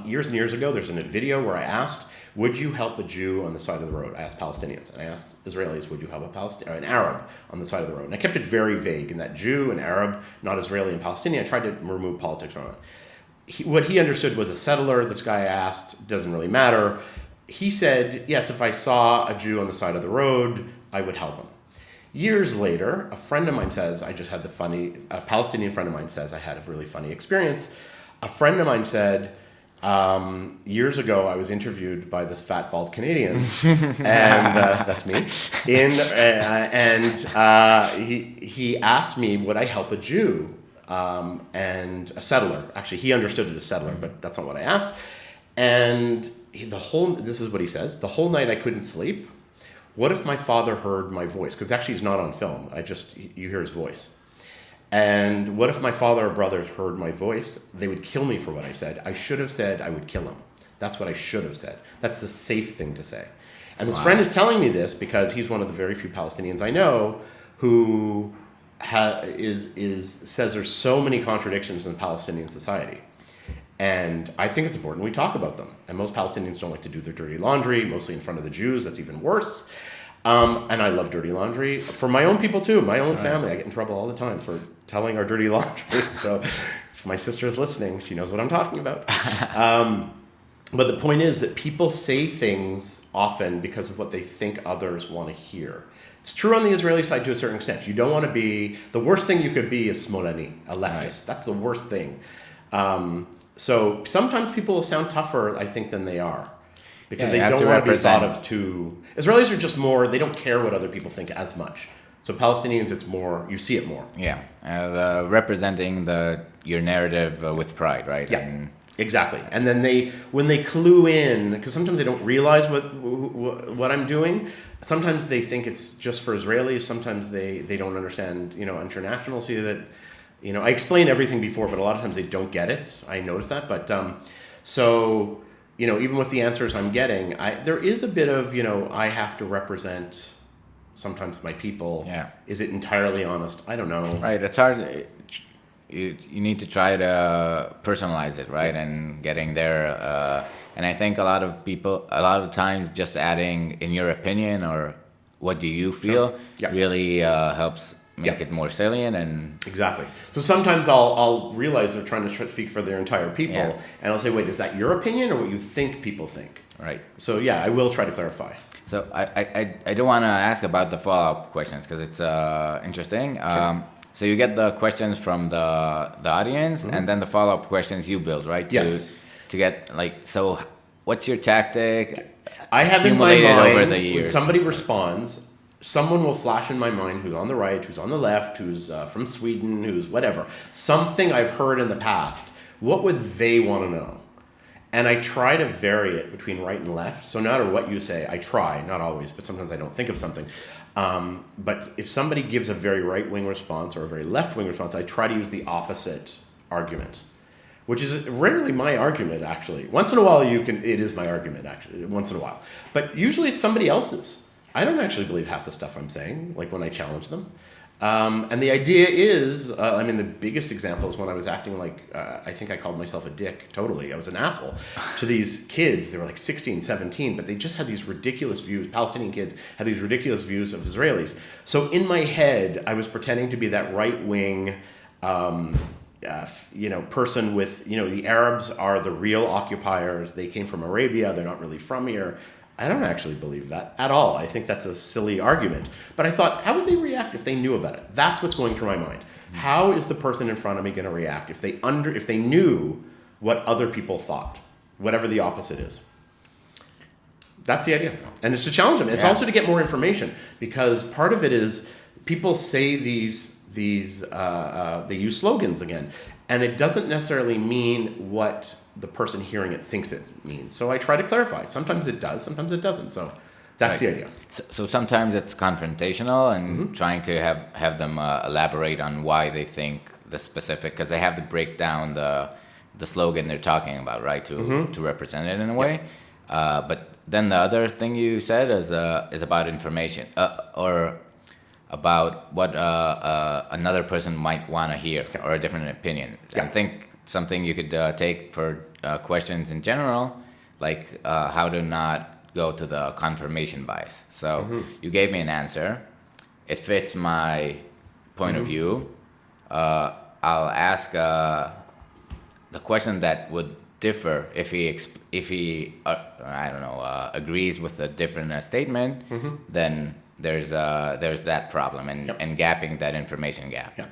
[SPEAKER 2] Years and years ago, there's a video where I asked, would you help a Jew on the side of the road? I asked Palestinians, and I asked Israelis, would you help an Arab on the side of the road? And I kept it very vague in that Jew and Arab, not Israeli and Palestinian. I tried to remove politics from it. What he understood was a settler. This guy asked, doesn't really matter. He said, yes, if I saw a Jew on the side of the road, I would help him. Years later, a friend of mine says, a Palestinian friend of mine says, I had a really funny experience. A friend of mine said, years ago, I was interviewed by this fat, bald Canadian, and that's me. He asked me, would I help a Jew and a settler? Actually, he understood it as settler, but that's not what I asked. And this is what he says, the whole night I couldn't sleep. What if my father heard my voice? Because actually he's not on film. You hear his voice. And what if my father or brothers heard my voice? They would kill me for what I said. I should have said I would kill him. That's what I should have said. That's the safe thing to say. And this friend is telling me this because he's one of the very few Palestinians I know who says there's so many contradictions in Palestinian society. And I think it's important we talk about them. And most Palestinians don't like to do their dirty laundry, mostly in front of the Jews. That's even worse. And I love dirty laundry for my own people too, my own family. I get in trouble all the time for telling our dirty laundry. So if my sister is listening, she knows what I'm talking about. But the point is that people say things often because of what they think others want to hear. It's true on the Israeli side to a certain extent. You don't want to be, the worst thing you could be is Smolani, a leftist. Right. That's the worst thing. So sometimes people will sound tougher, I think, than they are. Because they don't want to be thought of too... Israelis are just more, they don't care what other people think as much. So Palestinians, it's more, you see it more.
[SPEAKER 3] Yeah, representing your narrative with pride, right?
[SPEAKER 2] Yeah,
[SPEAKER 3] And
[SPEAKER 2] exactly. And then when they clue in, because sometimes they don't realize what I'm doing. Sometimes they think it's just for Israelis. Sometimes they don't understand, international. See that, I explain everything before, but a lot of times they don't get it. I notice that. But so, even with the answers I'm getting, there is a bit of, I have to represent sometimes my people.
[SPEAKER 3] Yeah.
[SPEAKER 2] Is it entirely honest? I don't know.
[SPEAKER 3] right, it's hard. You need to try to personalize it, right? And getting there. And I think a lot of times, just adding in your opinion or what do you feel
[SPEAKER 2] Sure. Yeah.
[SPEAKER 3] really helps make
[SPEAKER 2] Yeah.
[SPEAKER 3] it more salient. And
[SPEAKER 2] Exactly. So sometimes I'll realize they're trying to speak for their entire people,
[SPEAKER 3] Yeah.
[SPEAKER 2] and I'll say, wait, is that your opinion or what you think people think?
[SPEAKER 3] right.
[SPEAKER 2] So yeah, I will try to clarify.
[SPEAKER 3] So I do want to ask about the follow-up questions because it's interesting. So you get the questions from the audience, and then the follow-up questions you build, right?
[SPEAKER 2] Yes.
[SPEAKER 3] To get so, what's your tactic?
[SPEAKER 2] I have in my
[SPEAKER 3] accumulated
[SPEAKER 2] mind,
[SPEAKER 3] over the
[SPEAKER 2] when
[SPEAKER 3] years?
[SPEAKER 2] somebody responds, someone will flash in my mind who's on the right, who's on the left, who's from Sweden, who's whatever. Something I've heard in the past. What would they want to know? And I try to vary it between right and left. So no matter what you say, I try, not always, but sometimes I don't think of something. But if somebody gives a very right-wing response or a very left-wing response, I try to use the opposite argument, which is rarely my argument, actually. Once in a while, it is my argument, actually, once in a while. But usually it's somebody else's. I don't actually believe half the stuff I'm saying, like when I challenge them. And the idea is, the biggest example is when I was acting like, I think I called myself a dick, totally. I was an asshole to these kids. They were like 16, 17, but they just had these ridiculous views. Palestinian kids had these ridiculous views of Israelis. So in my head, I was pretending to be that right-wing, person with, the Arabs are the real occupiers. They came from Arabia. They're not really from here. I don't actually believe that at all. I think that's a silly argument. But I thought, how would they react if they knew about it? That's what's going through my mind. How is the person in front of me going to react if they knew what other people thought, whatever the opposite is? That's the idea. And it's to challenge them. It's also to get more information, because part of it is people say they use slogans again, and it doesn't necessarily mean what the person hearing it thinks it means. So I try to clarify. Sometimes it does, sometimes it doesn't. So that's the idea.
[SPEAKER 3] So sometimes it's confrontational and trying to have them elaborate on why they think the specific, because they have to break down the slogan they're talking about, right, to represent it in a way. But then the other thing you said is about information or about what another person might want to hear or a different opinion.
[SPEAKER 2] Yeah.
[SPEAKER 3] I think something you could take for questions in general, like how to not go to the confirmation bias. So you gave me an answer. It fits my point of view. I'll ask the question that would differ if he agrees with a different statement. Then there's that problem and gapping that information gap.
[SPEAKER 2] Yeah.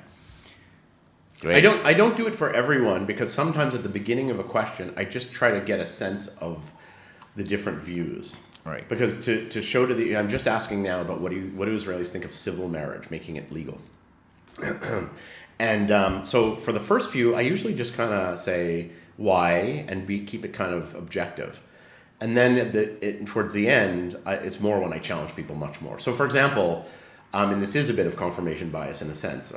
[SPEAKER 3] Great.
[SPEAKER 2] I don't do it for everyone, because sometimes at the beginning of a question, I just try to get a sense of the different views.
[SPEAKER 3] Right.
[SPEAKER 2] Because to show I'm just asking now about what do Israelis think of civil marriage, making it legal. And so for the first few, I usually just kind of say why and keep it kind of objective. And then towards the end, it's more when I challenge people much more. So for example, and this is a bit of confirmation bias in a sense,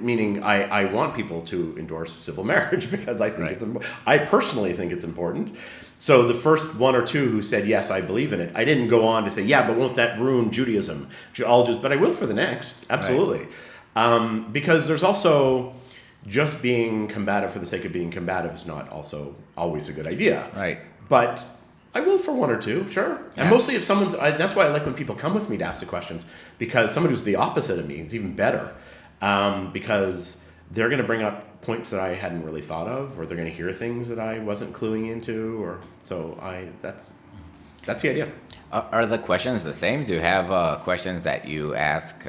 [SPEAKER 2] meaning I want people to endorse civil marriage because I think I personally think it's important. So the first one or two who said, yes, I believe in it, I didn't go on to say, yeah, but won't that ruin Judaism? But I will for the next, absolutely. Right. Because there's also just being combative for the sake of being combative is not also always a good idea.
[SPEAKER 3] Right.
[SPEAKER 2] But I will for one or two, sure.
[SPEAKER 3] Yeah.
[SPEAKER 2] And mostly if that's why I like when people come with me to ask the questions, because someone who's the opposite of me is even better. Because they're going to bring up points that I hadn't really thought of, or they're going to hear things that I wasn't cluing into, that's the idea.
[SPEAKER 3] Are the questions the same? Do you have questions that you ask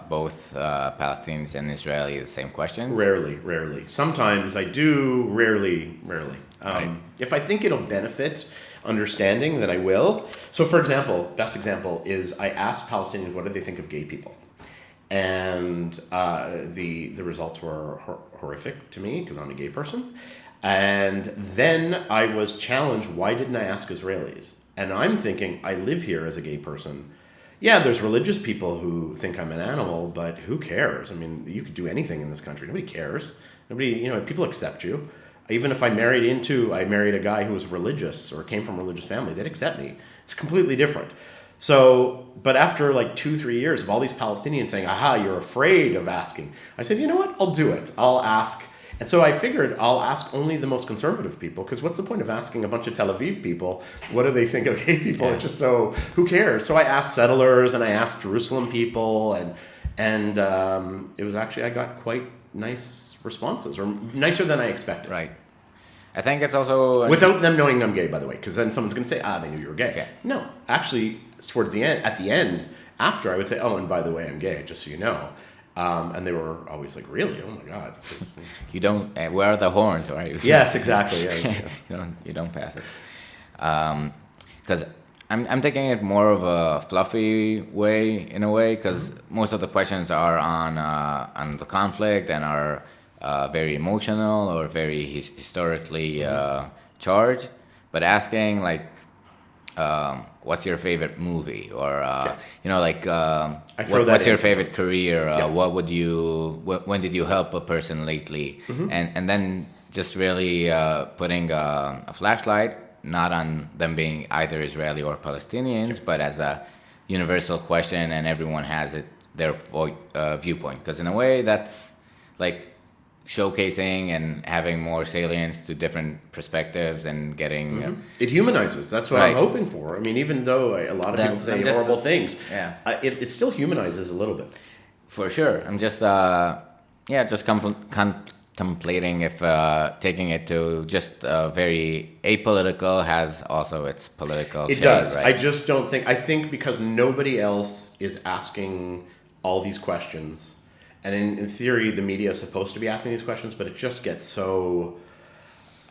[SPEAKER 3] both Palestinians and Israelis the same questions?
[SPEAKER 2] Rarely. Sometimes I do, rarely.
[SPEAKER 3] Right.
[SPEAKER 2] If I think it'll benefit understanding, then I will. So for example, best example is I asked Palestinians, what do they think of gay people? and the results were horrific to me because I'm a gay person. And then I was challenged, why didn't I ask Israelis? And I'm thinking, I live here as a gay person. Yeah, there's religious people who think I'm an animal, but who cares? I mean, you could do anything in this country. Nobody cares. Nobody, people accept you. Even if I married a guy who was religious or came from a religious family, they'd accept me. It's completely different. So, but after like 2-3 years of all these Palestinians saying, aha, you're afraid of asking, I said, you know what? I'll do it. I'll ask. And so I figured I'll ask only the most conservative people, because what's the point of asking a bunch of Tel Aviv people? What do they think of gay people? It's just so, who cares? So I asked settlers and I asked Jerusalem people, and it was actually, I got quite nice responses, or nicer than I expected.
[SPEAKER 3] Right. I think it's also...
[SPEAKER 2] Without them knowing I'm gay, by the way, because then someone's going to say, they knew you were gay.
[SPEAKER 3] Okay.
[SPEAKER 2] No, actually, towards the end, after I would say, oh, and by the way, I'm gay, just so you know. And they were always like, really? Oh my God.
[SPEAKER 3] You don't, where are the horns, right?
[SPEAKER 2] Yes, exactly. Yes.
[SPEAKER 3] you don't pass it. Because I'm taking it more of a fluffy way, in a way, because most of the questions are on the conflict and are very emotional or very historically charged. But asking, like, what's your favorite movie, or what's your favorite career, what would you when did you help a person lately, and then just really putting a flashlight not on them being either Israeli or Palestinians, but as a universal question, and everyone has their viewpoint, because in a way that's like showcasing and having more salience to different perspectives and getting...
[SPEAKER 2] It humanizes. That's what I'm hoping for. I mean, even though a lot of people say horrible things, it still humanizes a little bit.
[SPEAKER 3] For sure. I'm just, contemplating if taking it to just very apolitical has also its political
[SPEAKER 2] shade. It does. Right? I just don't think... I think because nobody else is asking all these questions... And in theory, the media is supposed to be asking these questions, but it just gets so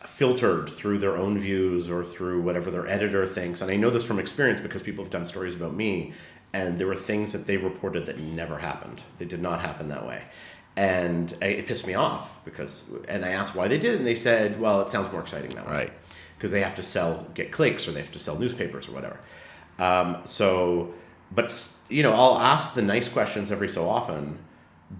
[SPEAKER 2] filtered through their own views or through whatever their editor thinks. And I know this from experience because people have done stories about me, and there were things that they reported that never happened. They did not happen that way. And it pissed me off and I asked why they did, and they said, well, it sounds more exciting that way.
[SPEAKER 3] Right.
[SPEAKER 2] Because they have to get clicks, or they have to sell newspapers or whatever. I'll ask the nice questions every so often,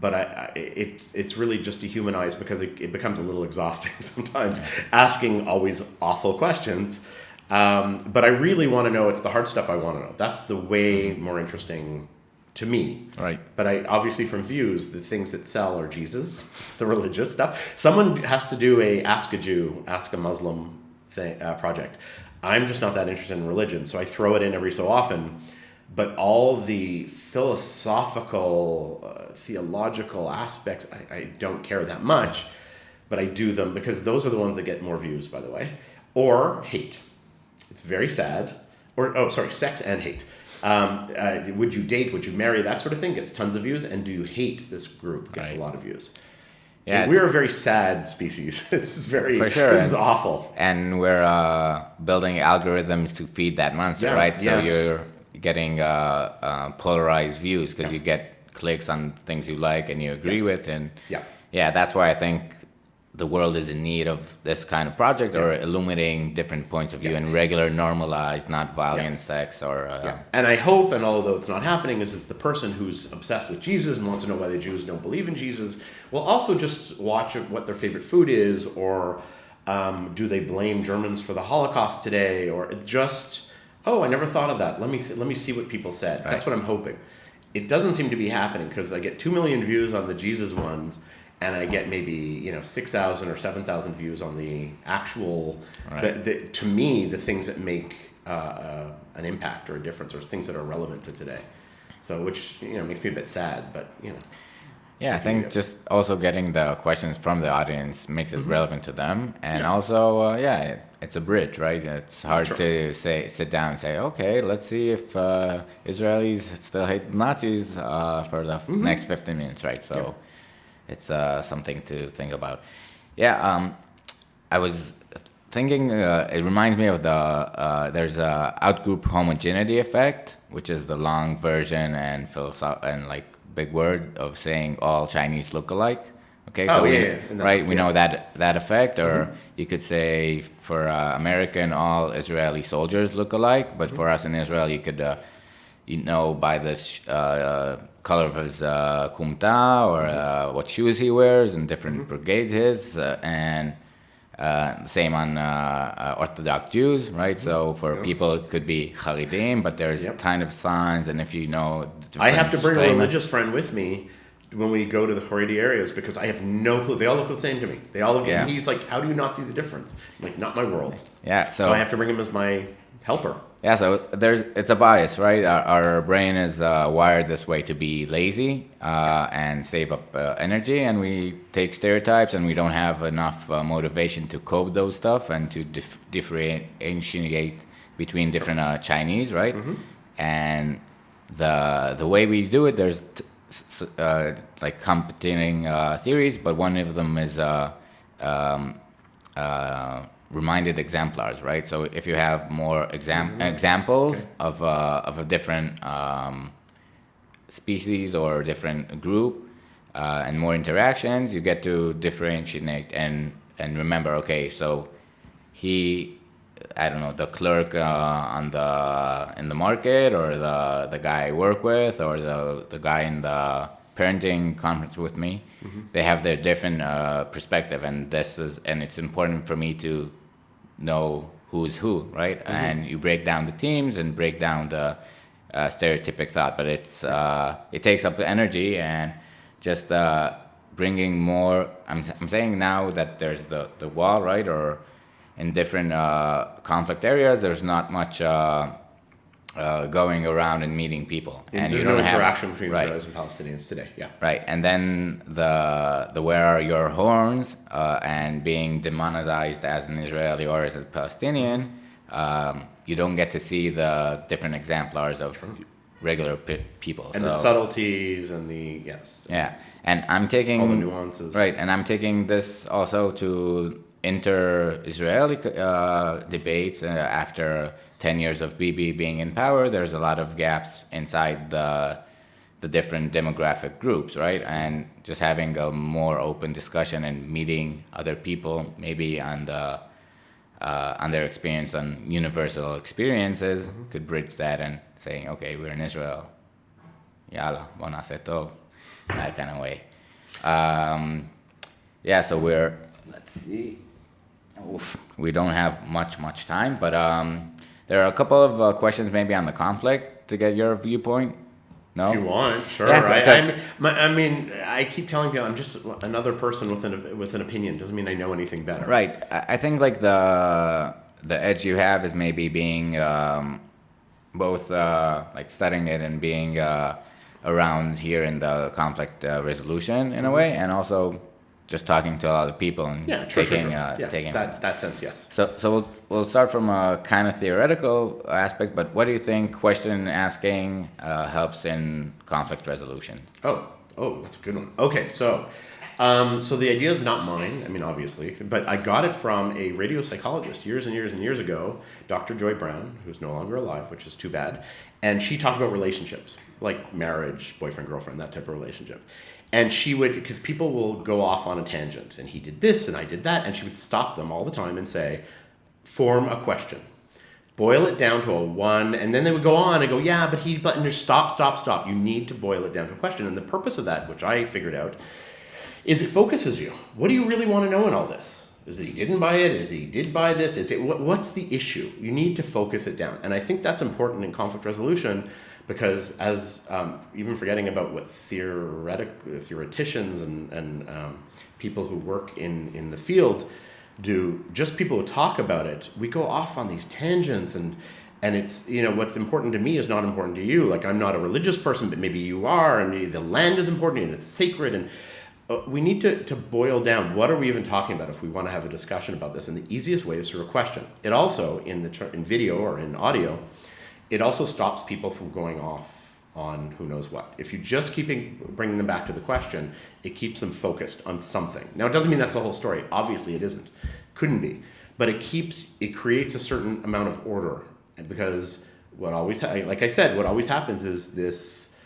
[SPEAKER 2] but it's really just dehumanized, because it becomes a little exhausting sometimes, asking always awful questions. But I really want to know. It's the hard stuff I want to know. That's the way more interesting to me.
[SPEAKER 3] Right.
[SPEAKER 2] But obviously from views, the things that sell are Jesus. It's the religious stuff. Someone has to do a Ask a Jew, Ask a Muslim project. I'm just not that interested in religion, so I throw it in every so often. But all the philosophical, theological aspects, I don't care that much, but I do them because those are the ones that get more views, by the way. Or hate. It's very sad. Sex and hate. Would you date? Would you marry? That sort of thing gets tons of views. And do you hate this group? Gets a lot of views. Yeah, we're a very sad species. This is awful.
[SPEAKER 3] And we're building algorithms to feed that monster, right? So you're getting polarized views because you get clicks on things you like and you agree with, and that's why I think the world is in need of this kind of project, or illuminating different points of view and regular, normalized, not violent sex, or
[SPEAKER 2] and I hope, and although it's not happening, is that the person who's obsessed with Jesus and wants to know why the Jews don't believe in Jesus will also just watch what their favorite food is, or do they blame Germans for the Holocaust today, or just... Oh, I never thought of that. Let me see what people said. Right. That's what I'm hoping. It doesn't seem to be happening, because I get 2 million views on the Jesus ones, and I get maybe 6,000 or 7,000 views on the actual. Right. To me, the things that make an impact or a difference, or things that are relevant to today. So, which makes me a bit sad, but
[SPEAKER 3] Yeah, I think just also getting the questions from the audience makes it relevant to them, and also it's a bridge, right? It's hard to sit down and say, okay, let's see if Israelis still hate Nazis for the next 15 minutes, right? So it's something to think about. Yeah, I was thinking, it reminds me of there's a outgroup homogeneity effect, which is the long version and big word of saying all Chinese look alike. Okay,
[SPEAKER 2] Oh,
[SPEAKER 3] so
[SPEAKER 2] yeah.
[SPEAKER 3] we know that effect, or you could say for American, all Israeli soldiers look alike, but for us in Israel, you could by the color of his kumta or what shoes he wears and different brigades his, and same on Orthodox Jews, right? So for people, it could be Haridim, but there's kind of signs, and if you know...
[SPEAKER 2] I have to bring a religious friend with me when we go to the Haredi areas because I have no clue. They all look the same to me. They all look... And he's like, how do you not see the difference? I'm like, not my world.
[SPEAKER 3] Yeah,
[SPEAKER 2] so I have to bring him as my helper.
[SPEAKER 3] Yeah, so it's a bias, right? Our brain is wired this way to be lazy and save up energy, and we take stereotypes, and we don't have enough motivation to code those stuff and to differentiate between different Chinese, right? And the way we do it, there's like competing theories, but one of them is reminded exemplars, right? So if you have more examples of a different species or different group and more interactions, you get to differentiate and remember. Okay, so the clerk in the market, or the guy I work with, or the guy in the parenting conference with me, they have their different perspective, and it's important for me to know who's who, right? And you break down the teams and break down the stereotypic thought, but it takes up the energy, and just bringing more. I'm saying now that there's the wall, right? Or in different conflict areas, there's not much going around and meeting people, and you don't have
[SPEAKER 2] interaction between Israelis and Palestinians today. Yeah,
[SPEAKER 3] right. And then the where are your horns and being demonized as an Israeli or as a Palestinian, you don't get to see the different exemplars of regular people
[SPEAKER 2] and the subtleties and the
[SPEAKER 3] yeah. And I'm taking
[SPEAKER 2] all the nuances,
[SPEAKER 3] right. And I'm taking this also to inter-Israeli debates after 10 years of Bibi being in power. There's a lot of gaps inside the different demographic groups, right? And just having a more open discussion and meeting other people, maybe on their experience on universal experiences, could bridge that and saying, okay, we're in Israel, yalla, bon na'aseh tov, that kind of way. So let's see. We don't have much time, but there are a couple of questions maybe on the conflict to get your viewpoint. No?
[SPEAKER 2] If you want, sure.
[SPEAKER 3] Yeah,
[SPEAKER 2] I mean, I keep telling people I'm just another person with an opinion. Doesn't mean I know anything better.
[SPEAKER 3] Right. I think like the edge you have is maybe being both like studying it and being around here in the conflict resolution in a way, and also just talking to a lot of people and taking
[SPEAKER 2] that sense, yes.
[SPEAKER 3] So we'll start from a kind of theoretical aspect, but what do you think question asking helps in conflict resolution?
[SPEAKER 2] Oh, that's a good one. Okay, so the idea is not mine, I mean, obviously, but I got it from a radio psychologist years and years and years ago, Dr. Joy Brown, who's no longer alive, which is too bad, and she talked about relationships, like marriage, boyfriend, girlfriend, that type of relationship. And she would, because people will go off on a tangent, and he did this and I did that, and she would stop them all the time and say, form a question. Boil it down to a one, and then they would go on and go, and there's stop. You need to boil it down to a question. And the purpose of that, which I figured out, is it focuses you. What do you really want to know in all this? Is it he didn't buy it? Is he did buy this? What's the issue? You need to focus it down. And I think that's important in conflict resolution, because as even forgetting about what theoreticians and people who work in the field do, just people who talk about it, we go off on these tangents, and it's, what's important to me is not important to you. Like, I'm not a religious person, but maybe you are, and the land is important and it's sacred, and we need to boil down, what are we even talking about if we want to have a discussion about this? And the easiest way is through a question. It also, in video or in audio, it also stops people from going off on who knows what. If you just keep bringing them back to the question, it keeps them focused on something. Now, it doesn't mean that's the whole story. Obviously, it isn't. Couldn't be. But it creates a certain amount of order, because what always happens is this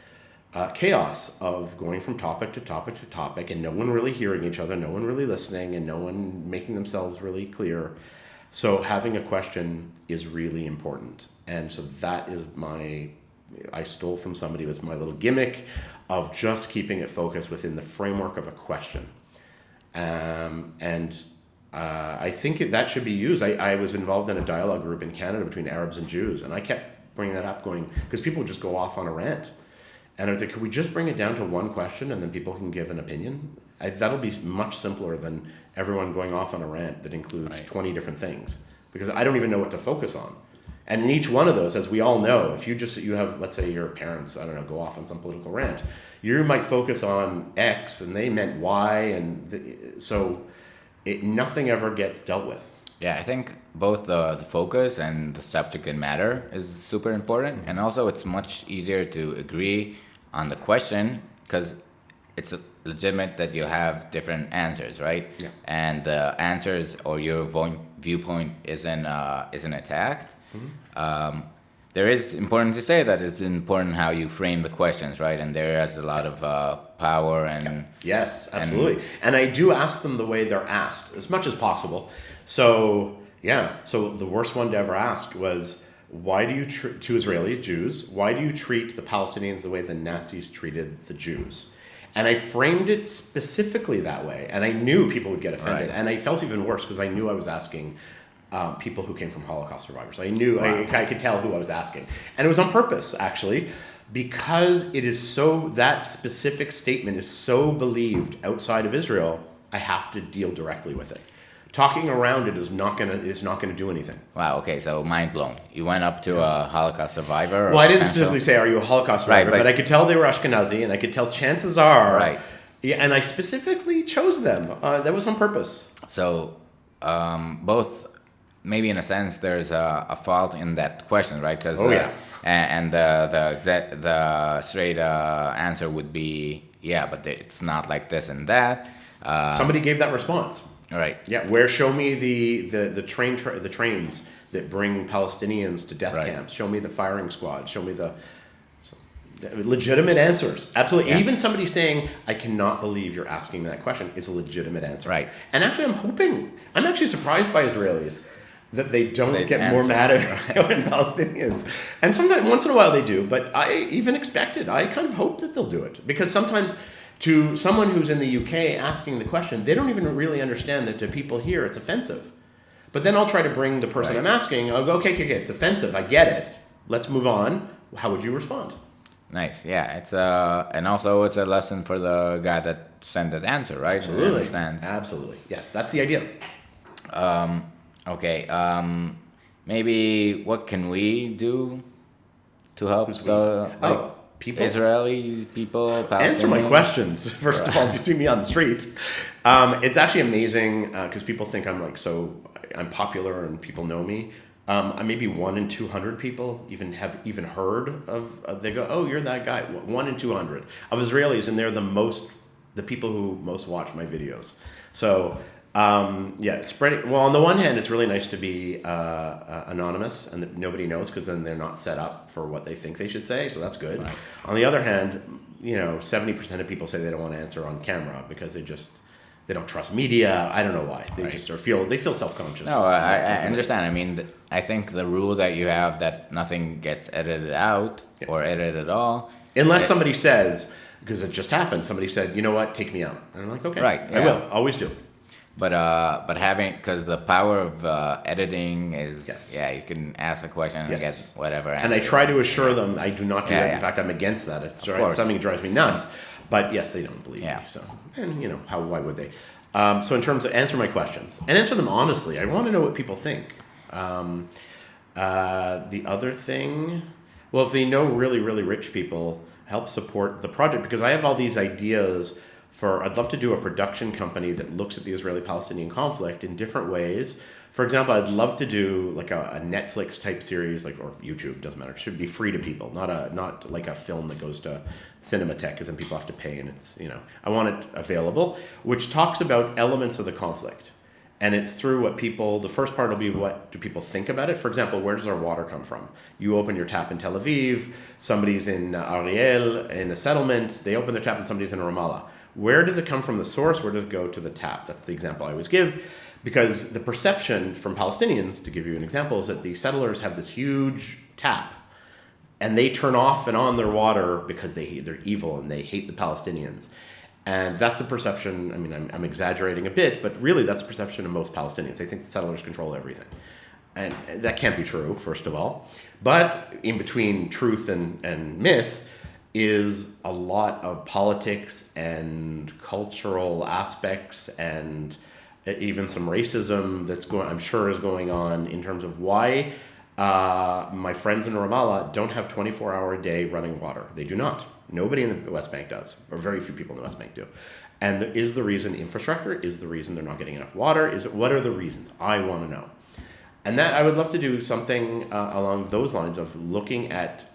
[SPEAKER 2] chaos of going from topic to topic to topic, and no one really hearing each other, no one really listening, and no one making themselves really clear. So having a question is really important. And so that is I stole from somebody, it's my little gimmick of just keeping it focused within the framework of a question. I think that should be used. I was involved in a dialogue group in Canada between Arabs and Jews, and I kept bringing that up, going, because people would just go off on a rant. And I was like, could we just bring it down to one question and then people can give an opinion? That'll be much simpler than everyone going off on a rant that includes 20 different things, because I don't even know what to focus on. And in each one of those, as we all know, if you have, let's say your parents, I don't know, go off on some political rant, you might focus on X and they meant Y, and so nothing ever gets dealt with.
[SPEAKER 3] Yeah, I think both the focus and the subject matter is super important. And also it's much easier to agree on the question because it's legitimate that you have different answers, right?
[SPEAKER 2] Yeah.
[SPEAKER 3] And the answers or your viewpoint isn't attacked. Mm-hmm. There is important to say that it's important how you frame the questions, right? And there is a lot of power and...
[SPEAKER 2] Yes, absolutely. And I do ask them the way they're asked, as much as possible. So, so the worst one to ever ask was, why do you, to Israeli Jews, why do you treat the Palestinians the way the Nazis treated the Jews? And I framed it specifically that way. And I knew people would get offended. Right. And I felt even worse because I knew I was asking... people who came from Holocaust survivors. I knew, I could tell who I was asking. And it was on purpose, actually, because it is that specific statement is so believed outside of Israel, I have to deal directly with it. Talking around it is not gonna do anything.
[SPEAKER 3] Wow, okay, so mind blown. You went up to a Holocaust survivor?
[SPEAKER 2] Well, I didn't specifically say, are you a Holocaust survivor? Right, but I could tell they were Ashkenazi, and I could tell chances are...
[SPEAKER 3] Right.
[SPEAKER 2] Yeah, and I specifically chose them. That was on purpose.
[SPEAKER 3] So, both... Maybe in a sense, there's a fault in that question, right? And the straight answer would be, but it's not like this and that.
[SPEAKER 2] Somebody gave that response.
[SPEAKER 3] Right.
[SPEAKER 2] Yeah. Show me the trains that bring Palestinians to death camps. Show me the firing squad. Show me the legitimate answers. Absolutely. Yeah. Even somebody saying, I cannot believe you're asking that question is a legitimate answer.
[SPEAKER 3] Right.
[SPEAKER 2] And actually, I'm actually surprised by Israelis that they don't get more mad at Palestinians. And sometimes, once in a while they do, but I even I kind of hope that they'll do it. Because sometimes to someone who's in the UK asking the question, they don't even really understand that to people here it's offensive. But then I'll try to bring the person I'm asking, I'll go, okay, it's offensive, I get it. Let's move on. How would you respond?
[SPEAKER 3] Nice, yeah. It's and also it's a lesson for the guy that sent that answer, right?
[SPEAKER 2] Absolutely. Understands. Absolutely. Yes, that's the idea.
[SPEAKER 3] Okay, maybe what can we do to help people? Israeli people, Palestinians?
[SPEAKER 2] Answer my questions, first of all, if you see me on the street. It's actually amazing because people think I'm popular and people know me. Maybe 1 in 200 people have heard of, they go, oh, you're that guy. 1 in 200 of Israelis, and they're the people who most watch my videos. So... spreading. Well, on the one hand, it's really nice to be anonymous and that nobody knows because then they're not set up for what they think they should say. So that's good. Right. On the other hand, 70% of people say they don't want to answer on camera because they don't trust media. I don't know why. They feel self-conscious.
[SPEAKER 3] No, I understand. I mean, I think the rule that you have that nothing gets edited out or edited at all,
[SPEAKER 2] unless somebody says, because it just happened, somebody said, you know what, take me out, and I'm like, okay, right, I will, always do.
[SPEAKER 3] But having, because the power of editing is, you can ask a question and get whatever answer.
[SPEAKER 2] And I try to assure them I do not do that. In fact, I'm against that. It's something that drives me nuts. But yes, they don't believe me. So, and why would they? So in terms of answer my questions and answer them honestly, I want to know what people think. The other thing, well, if they know really, really rich people, help support the project because I have all these ideas. I'd love to do a production company that looks at the Israeli-Palestinian conflict in different ways. For example, I'd love to do like a Netflix type series, or YouTube, doesn't matter. It should be free to people, not like a film that goes to Cinematheque, because then people have to pay, and it's I want it available, which talks about elements of the conflict And it's through what people, the first part will be what do people think about it. For example, where does our water come from? You open your tap in Tel Aviv, somebody's in Ariel, in a settlement, they open their tap and somebody's in Ramallah. Where does it come from the source? Where does it go to the tap? That's the example I always give. Because the perception from Palestinians, to give you an example, is that the settlers have this huge tap and they turn off and on their water because they're evil and they hate the Palestinians. And that's the perception, I mean, I'm exaggerating a bit, but really that's the perception of most Palestinians. They think the settlers control everything. And that can't be true, first of all. But in between truth and myth is a lot of politics and cultural aspects and even some racism I'm sure is going on in terms of why my friends in Ramallah don't have 24-hour-a-day running water. They do not. Nobody in the West Bank does, or very few people in the West Bank do. And is the reason infrastructure? Is the reason they're not getting enough water? What are the reasons? I want to know. And that I would love to do something along those lines of looking at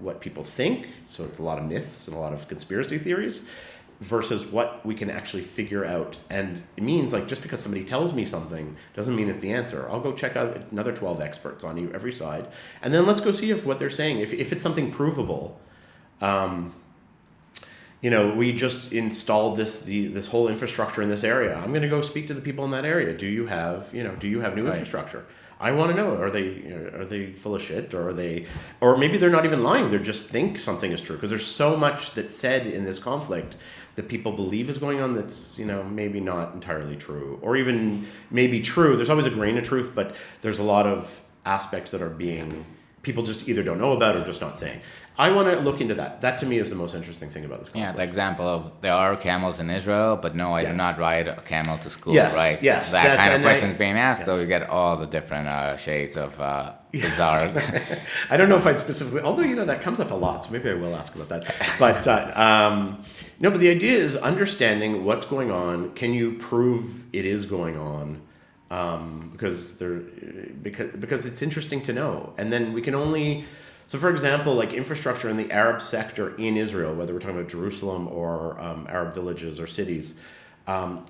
[SPEAKER 2] what people think. So it's a lot of myths and a lot of conspiracy theories versus what we can actually figure out. And it means like just because somebody tells me something doesn't mean it's the answer. I'll go check out another 12 experts on every side. And then let's go see if what they're saying, if it's something provable. We just installed this whole infrastructure in this area. I'm going to go speak to the people in that area. Do you have new infrastructure? I want to know, are they full of shit, or maybe they're not even lying. They just think something is true because there's so much that's said in this conflict that people believe is going on that's, maybe not entirely true, or even maybe true. There's always a grain of truth, but there's a lot of aspects that are people just either don't know about or just not saying. I want to look into that. That to me is the most interesting thing about this conflict.
[SPEAKER 3] Yeah, the example of there are camels in Israel, but no, I do not ride a camel to school,
[SPEAKER 2] yes,
[SPEAKER 3] right?
[SPEAKER 2] Yes,
[SPEAKER 3] that kind of question is being asked, so you get all the different shades of bizarre.
[SPEAKER 2] I don't know if I'd specifically, although, that comes up a lot, so maybe I will ask about that. But no, but the idea is understanding what's going on. Can you prove it is going on? Because it's interesting to know. And then we can only... So, for example, like infrastructure in the Arab sector in Israel, whether we're talking about Jerusalem or Arab villages or cities,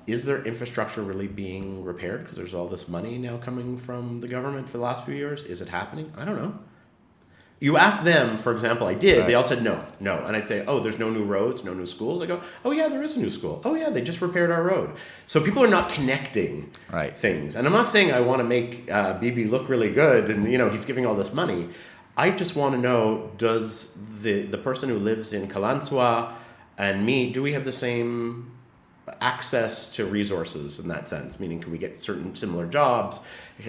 [SPEAKER 2] is their infrastructure really being repaired? Because there's all this money now coming from the government for the last few years. Is it happening? I don't know. You ask them, for example, I did. Right. They all said no. And I'd say, there's no new roads, no new schools. I go, yeah, there is a new school. Oh, yeah, they just repaired our road. So people are not connecting things. And I'm not saying I want to make Bibi look really good and, he's giving all this money. I just want to know, does the person who lives in Kalanswa and me, do we have the same access to resources in that sense? Meaning, can we get certain similar jobs?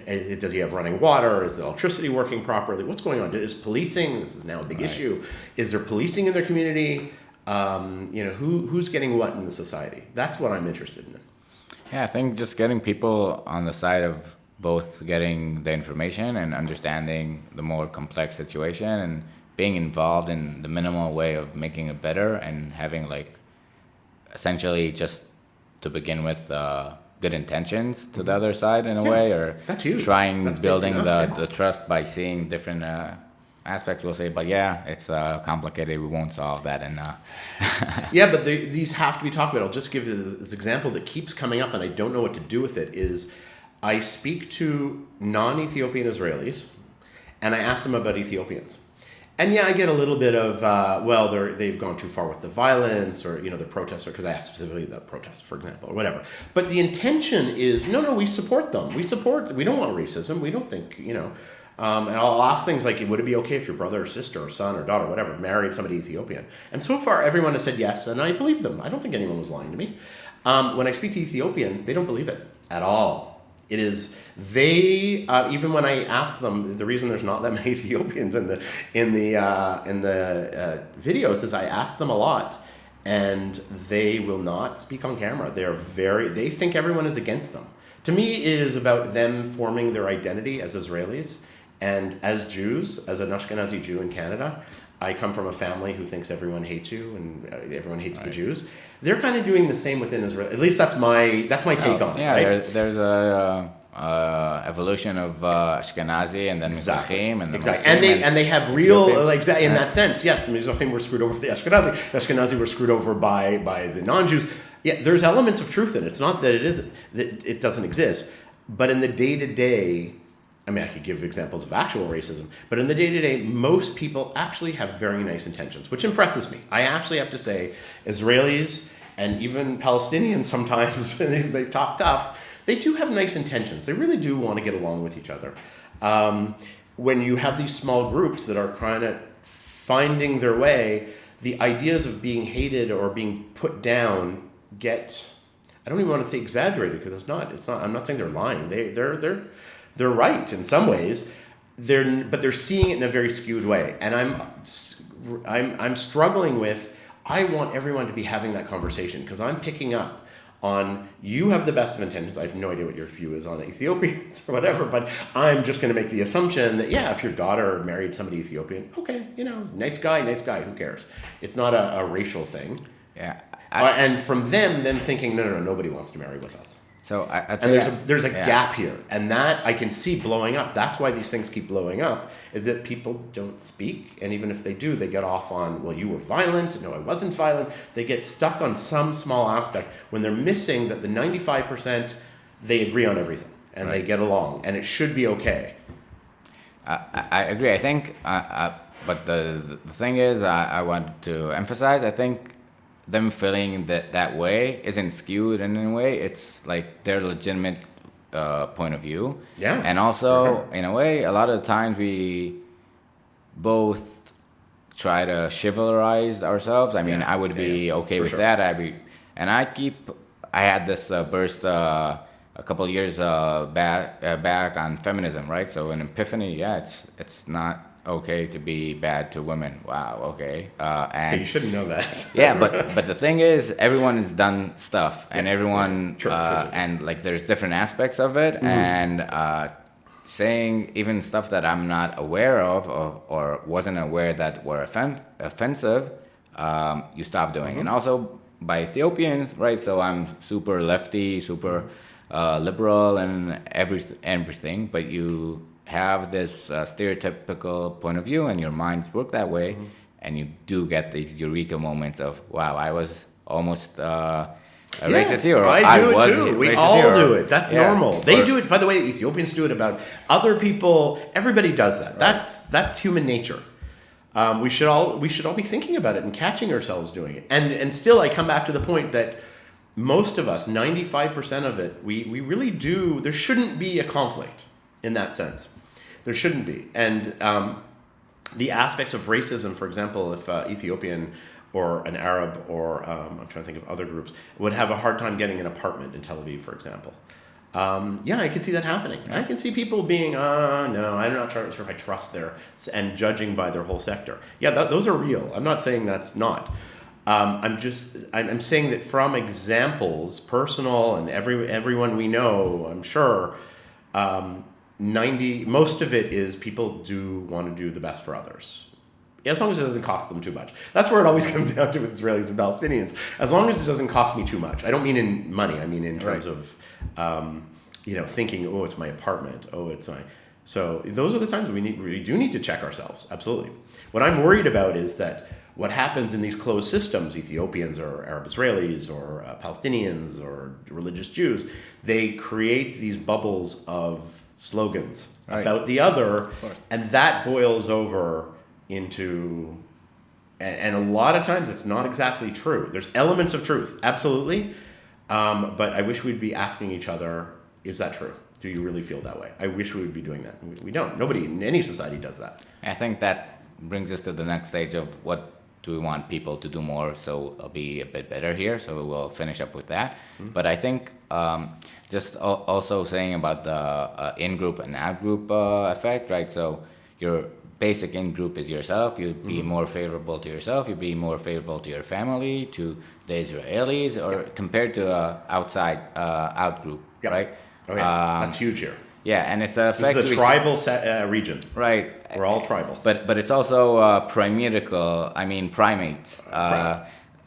[SPEAKER 2] Does he have running water? Is the electricity working properly? What's going on? Is policing, this is now a big issue, is there policing in their community? Who's getting what in the society? That's what I'm interested in.
[SPEAKER 3] Yeah, I think just getting people on the side of both getting the information and understanding the more complex situation and being involved in the minimal way of making it better and having essentially just to begin with good intentions to the other side in a way, or
[SPEAKER 2] that's huge.
[SPEAKER 3] Building the trust by seeing different aspects. We'll say, but it's complicated. We won't solve that. And
[SPEAKER 2] yeah, but these have to be talked about. I'll just give you this example that keeps coming up and I don't know what to do with it is I speak to non-Ethiopian Israelis, and I ask them about Ethiopians. And I get a little bit of, they've gone too far with the violence, or, the protests, because I asked specifically about protests, for example, or whatever. But the intention is, no, we support them. We don't want racism. We don't think, and I'll ask things like, would it be okay if your brother or sister or son or daughter, whatever, married somebody Ethiopian? And so far, everyone has said yes, and I believe them. I don't think anyone was lying to me. When I speak to Ethiopians, they don't believe it at all. It is even when I ask them, the reason there's not that many Ethiopians in the videos is I ask them a lot, and they will not speak on camera. They think everyone is against them. To me, it is about them forming their identity as Israelis and as Jews, as an Ashkenazi Jew in Canada. I come from a family who thinks everyone hates you and everyone hates the Jews. They're kind of doing the same within Israel. At least that's my take on it.
[SPEAKER 3] Yeah,
[SPEAKER 2] right?
[SPEAKER 3] there's a evolution of Ashkenazi and then Mizrahim and
[SPEAKER 2] exactly. And they have real in that sense. Yes, the Mizrahim were screwed over by the Ashkenazi. The Ashkenazi were screwed over by the non-Jews. Yeah, there's elements of truth in it. It's not that it doesn't exist. But in the day-to-day, I mean, I could give examples of actual racism, but in the day-to-day, most people actually have very nice intentions, which impresses me. I actually have to say, Israelis and even Palestinians sometimes, they talk tough, they do have nice intentions. They really do want to get along with each other. When you have these small groups that are kind of finding their way, the ideas of being hated or being put down get, I don't even want to say exaggerated, because it's not, I'm not saying they're lying. They're right in some ways. But they're seeing it in a very skewed way. And I'm struggling with, I want everyone to be having that conversation, because I'm picking up on, you have the best of intentions. I have no idea what your view is on Ethiopians or whatever, but I'm just going to make the assumption that, yeah, if your daughter married somebody Ethiopian, okay, nice guy, who cares? It's not a racial thing.
[SPEAKER 3] Yeah.
[SPEAKER 2] And from them thinking, no, nobody wants to marry with us.
[SPEAKER 3] So I'd say
[SPEAKER 2] there's a gap here, and that I can see blowing up. That's why these things keep blowing up, is that people don't speak, and even if they do, they get off on, well, you were violent. No, I wasn't violent. They get stuck on some small aspect when they're missing that the 95% they agree on everything and They get along, and it should be okay.
[SPEAKER 3] I agree. I think, but the thing is, I want to emphasize. I think them feeling that way isn't skewed in any way. It's like their legitimate point of view.
[SPEAKER 2] Yeah.
[SPEAKER 3] And also, in a way, a lot of the times we both try to chivalrize ourselves. I mean, I would be okay with that. I had this burst a couple of years back on feminism, right? So an epiphany, it's not okay to be bad to women. Wow, okay. And
[SPEAKER 2] you shouldn't know that.
[SPEAKER 3] Yeah, but the thing is, everyone has done stuff, and everyone,
[SPEAKER 2] True.
[SPEAKER 3] and like there's different aspects of it, and saying even stuff that I'm not aware of or wasn't aware that were offensive, you stop doing. And also by Ethiopians, right? So I'm super lefty, super liberal, and everything, but you have this stereotypical point of view, and your minds work that way, and you do get these eureka moments of, wow, I was almost a racist hero.
[SPEAKER 2] I do it too. We all do it. That's normal. They do it. By the way, Ethiopians do it about other people. Everybody does that. Right. That's human nature. We should all be thinking about it and catching ourselves doing it. And still, I come back to the point that most of us, 95% of it, we really do. There shouldn't be a conflict in that sense. There shouldn't be. And the aspects of racism, for example, if Ethiopian or an Arab or I'm trying to think of other groups would have a hard time getting an apartment in Tel Aviv, for example. I can see that happening. I can see people being, no, I'm not sure if I trust and judging by their whole sector. Yeah, those are real. I'm not saying that's not. I'm saying that from examples, personal and everyone we know, I'm sure, most of it is people do want to do the best for others. As long as it doesn't cost them too much. That's where it always comes down to with Israelis and Palestinians. As long as it doesn't cost me too much. I don't mean in money. I mean in terms of, thinking, oh, it's my apartment. Oh, it's my... So those are the times we do need to check ourselves. Absolutely. What I'm worried about is that what happens in these closed systems, Ethiopians or Arab Israelis or Palestinians or religious Jews, they create these bubbles of slogans about the other, and that boils over into, and a lot of times it's not exactly true. There's elements of truth, absolutely, but I wish we'd be asking each other, is that true? Do you really feel that way? I wish we would be doing that. We don't. Nobody in any society does that.
[SPEAKER 3] I think that brings us to the next stage of what do we want people to do more, so it'll be a bit better here, so we'll finish up with that. But I think just also saying about the in-group and out-group effect, right? So your basic in-group is yourself. You'd be more favorable to yourself. You'd be more favorable to your family, to the Israelis, or compared to outside out-group, right?
[SPEAKER 2] Oh, yeah. That's huge here.
[SPEAKER 3] Yeah, and it's a
[SPEAKER 2] This is a tribal region.
[SPEAKER 3] Right.
[SPEAKER 2] We're all tribal.
[SPEAKER 3] But it's also primates.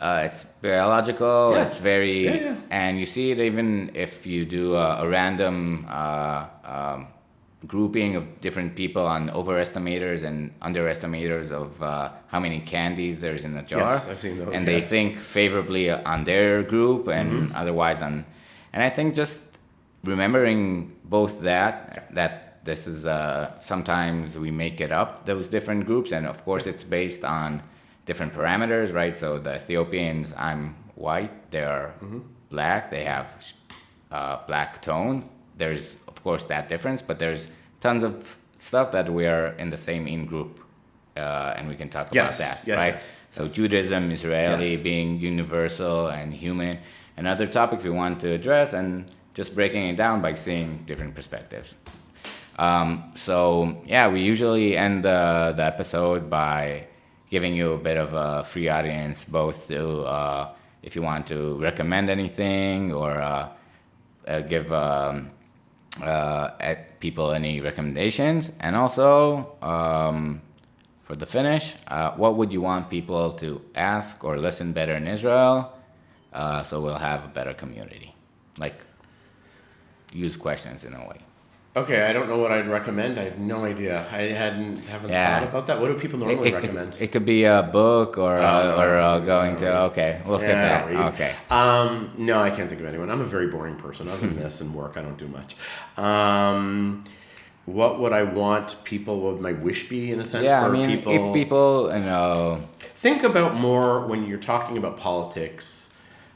[SPEAKER 3] It's biological.
[SPEAKER 2] Yeah.
[SPEAKER 3] It's very... And you see it even if you do a random grouping of different people on overestimators and underestimators of how many candies there's in a jar.
[SPEAKER 2] Yes, I've seen those.
[SPEAKER 3] And they think favorably on their group and otherwise on... And I think just remembering both that this is sometimes we make it up, those different groups, and of course it's based on different parameters, right? So the Ethiopians, I'm white, they're black, they have black tone. There's of course that difference, but there's tons of stuff that we are in the same in group, and we can talk about that, right? Yes. So Judaism, Israeli being universal and human, and other topics we want to address, and just breaking it down by seeing different perspectives. So yeah, we usually end the episode by giving you a bit of a free audience, both to if you want to recommend anything or give people any recommendations, and also for the finish, what would you want people to ask or listen better in Israel, so we'll have a better community, like use questions in a way.
[SPEAKER 2] Okay, I don't know what I'd recommend. I have no idea. I haven't thought about that. What do people normally recommend?
[SPEAKER 3] It could be a book or going to. Okay, we'll skip that. Okay.
[SPEAKER 2] No, I can't think of anyone. I'm a very boring person. Other than this and work, I don't do much. What would I want people? What would my wish be in a sense for people?
[SPEAKER 3] If people,
[SPEAKER 2] think about more when you're talking about politics.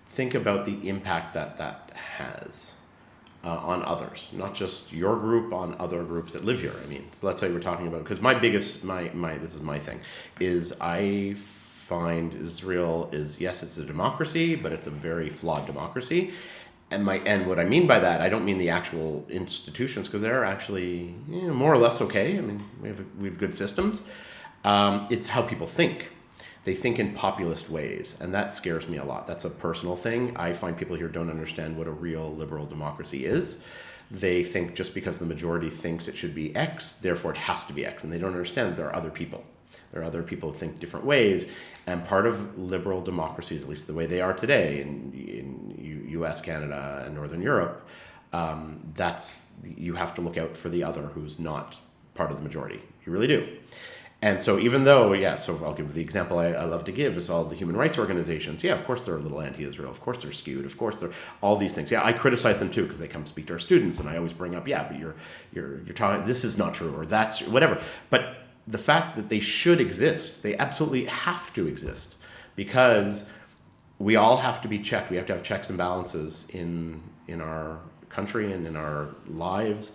[SPEAKER 2] Think about the impact that has. On others, not just your group, on other groups that live here. I mean, let's say we're talking about, because this is my thing, is I find Israel is, yes, it's a democracy, but it's a very flawed democracy. And what I mean by that, I don't mean the actual institutions, because they're actually more or less okay. I mean, we have good systems. It's how people think. They think in populist ways, and that scares me a lot. That's a personal thing. I find people here don't understand what a real liberal democracy is. They think just because the majority thinks it should be X, therefore it has to be X, and they don't understand there are other people. There are other people who think different ways, and part of liberal democracies, at least the way they are today in U.S., Canada, and Northern Europe, you have to look out for the other who's not part of the majority. You really do. And so even though, so I'll give the example I love to give is all the human rights organizations. Yeah, of course they're a little anti-Israel. Of course they're skewed. Of course they're all these things. Yeah, I criticize them too because they come speak to our students, and I always bring up, but you're talking, this is not true, or that's whatever. But the fact that they should exist, they absolutely have to exist, because we all have to be checked. We have to have checks and balances in our country and in our lives.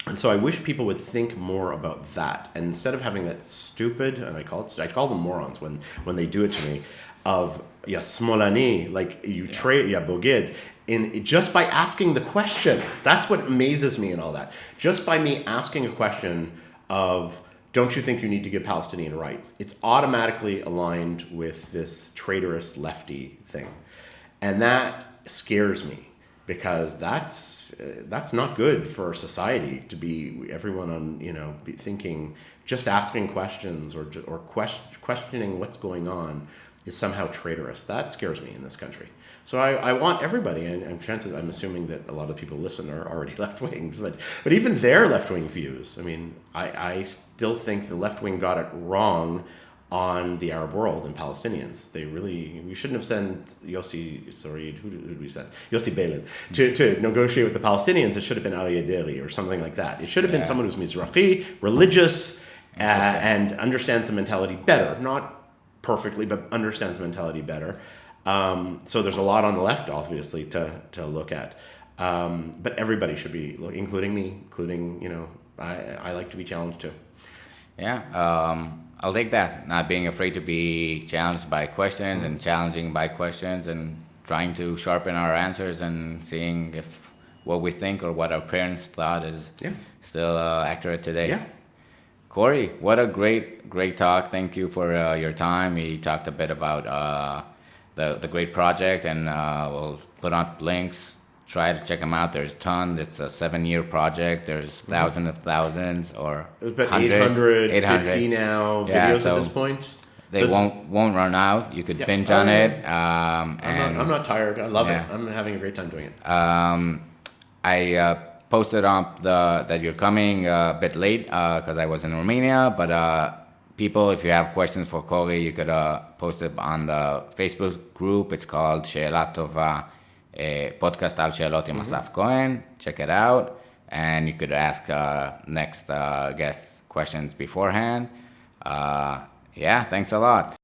[SPEAKER 2] And so I wish people would think more about that, and instead of having that stupid, and I call them morons when they do it to me, of smolani, like you trade bogid, in just by asking the question. That's what amazes me and all that. Just by me asking a question of, don't you think you need to give Palestinian rights? It's automatically aligned with this traitorous lefty thing, and that scares me. Because that's not good for society to be everyone on be thinking, just asking questions or questioning what's going on is somehow traitorous. That scares me in this country. So I want everybody, and I'm assuming that a lot of people listen are already left wings, but even their left wing views. I mean, I still think the left wing got it wrong on the Arab world and Palestinians. We shouldn't have sent who did we send? Yossi Beilin to negotiate with the Palestinians. It should have been Aryeh Deri or something like that. It should have been someone who's Mizrahi, religious, and understands the mentality better. Not perfectly, but understands the mentality better. So there's a lot on the left, obviously, to look at. But everybody should be, including me, I like to be challenged too.
[SPEAKER 3] Yeah. I'll take that. Not being afraid to be challenged by questions and challenging by questions and trying to sharpen our answers and seeing if what we think or what our parents thought is still accurate today.
[SPEAKER 2] Yeah.
[SPEAKER 3] Corey, what a great talk. Thank you for your time. We talked a bit about the great project, and we'll put out links. Try to check them out. There's tons. It's a 7-year project. There's thousands of thousands, or
[SPEAKER 2] about 850 now videos at this point.
[SPEAKER 3] They won't run out. You could binge on it.
[SPEAKER 2] I'm not tired. I love it. I'm having a great time doing it.
[SPEAKER 3] I posted up that you're coming a bit late because I was in Romania. But people, if you have questions for Corey, you could post it on the Facebook group. It's called She'ela Tova podcast על שאלות עם אסף כהן. Check it out, and you could ask next guest questions beforehand. Yeah, thanks a lot.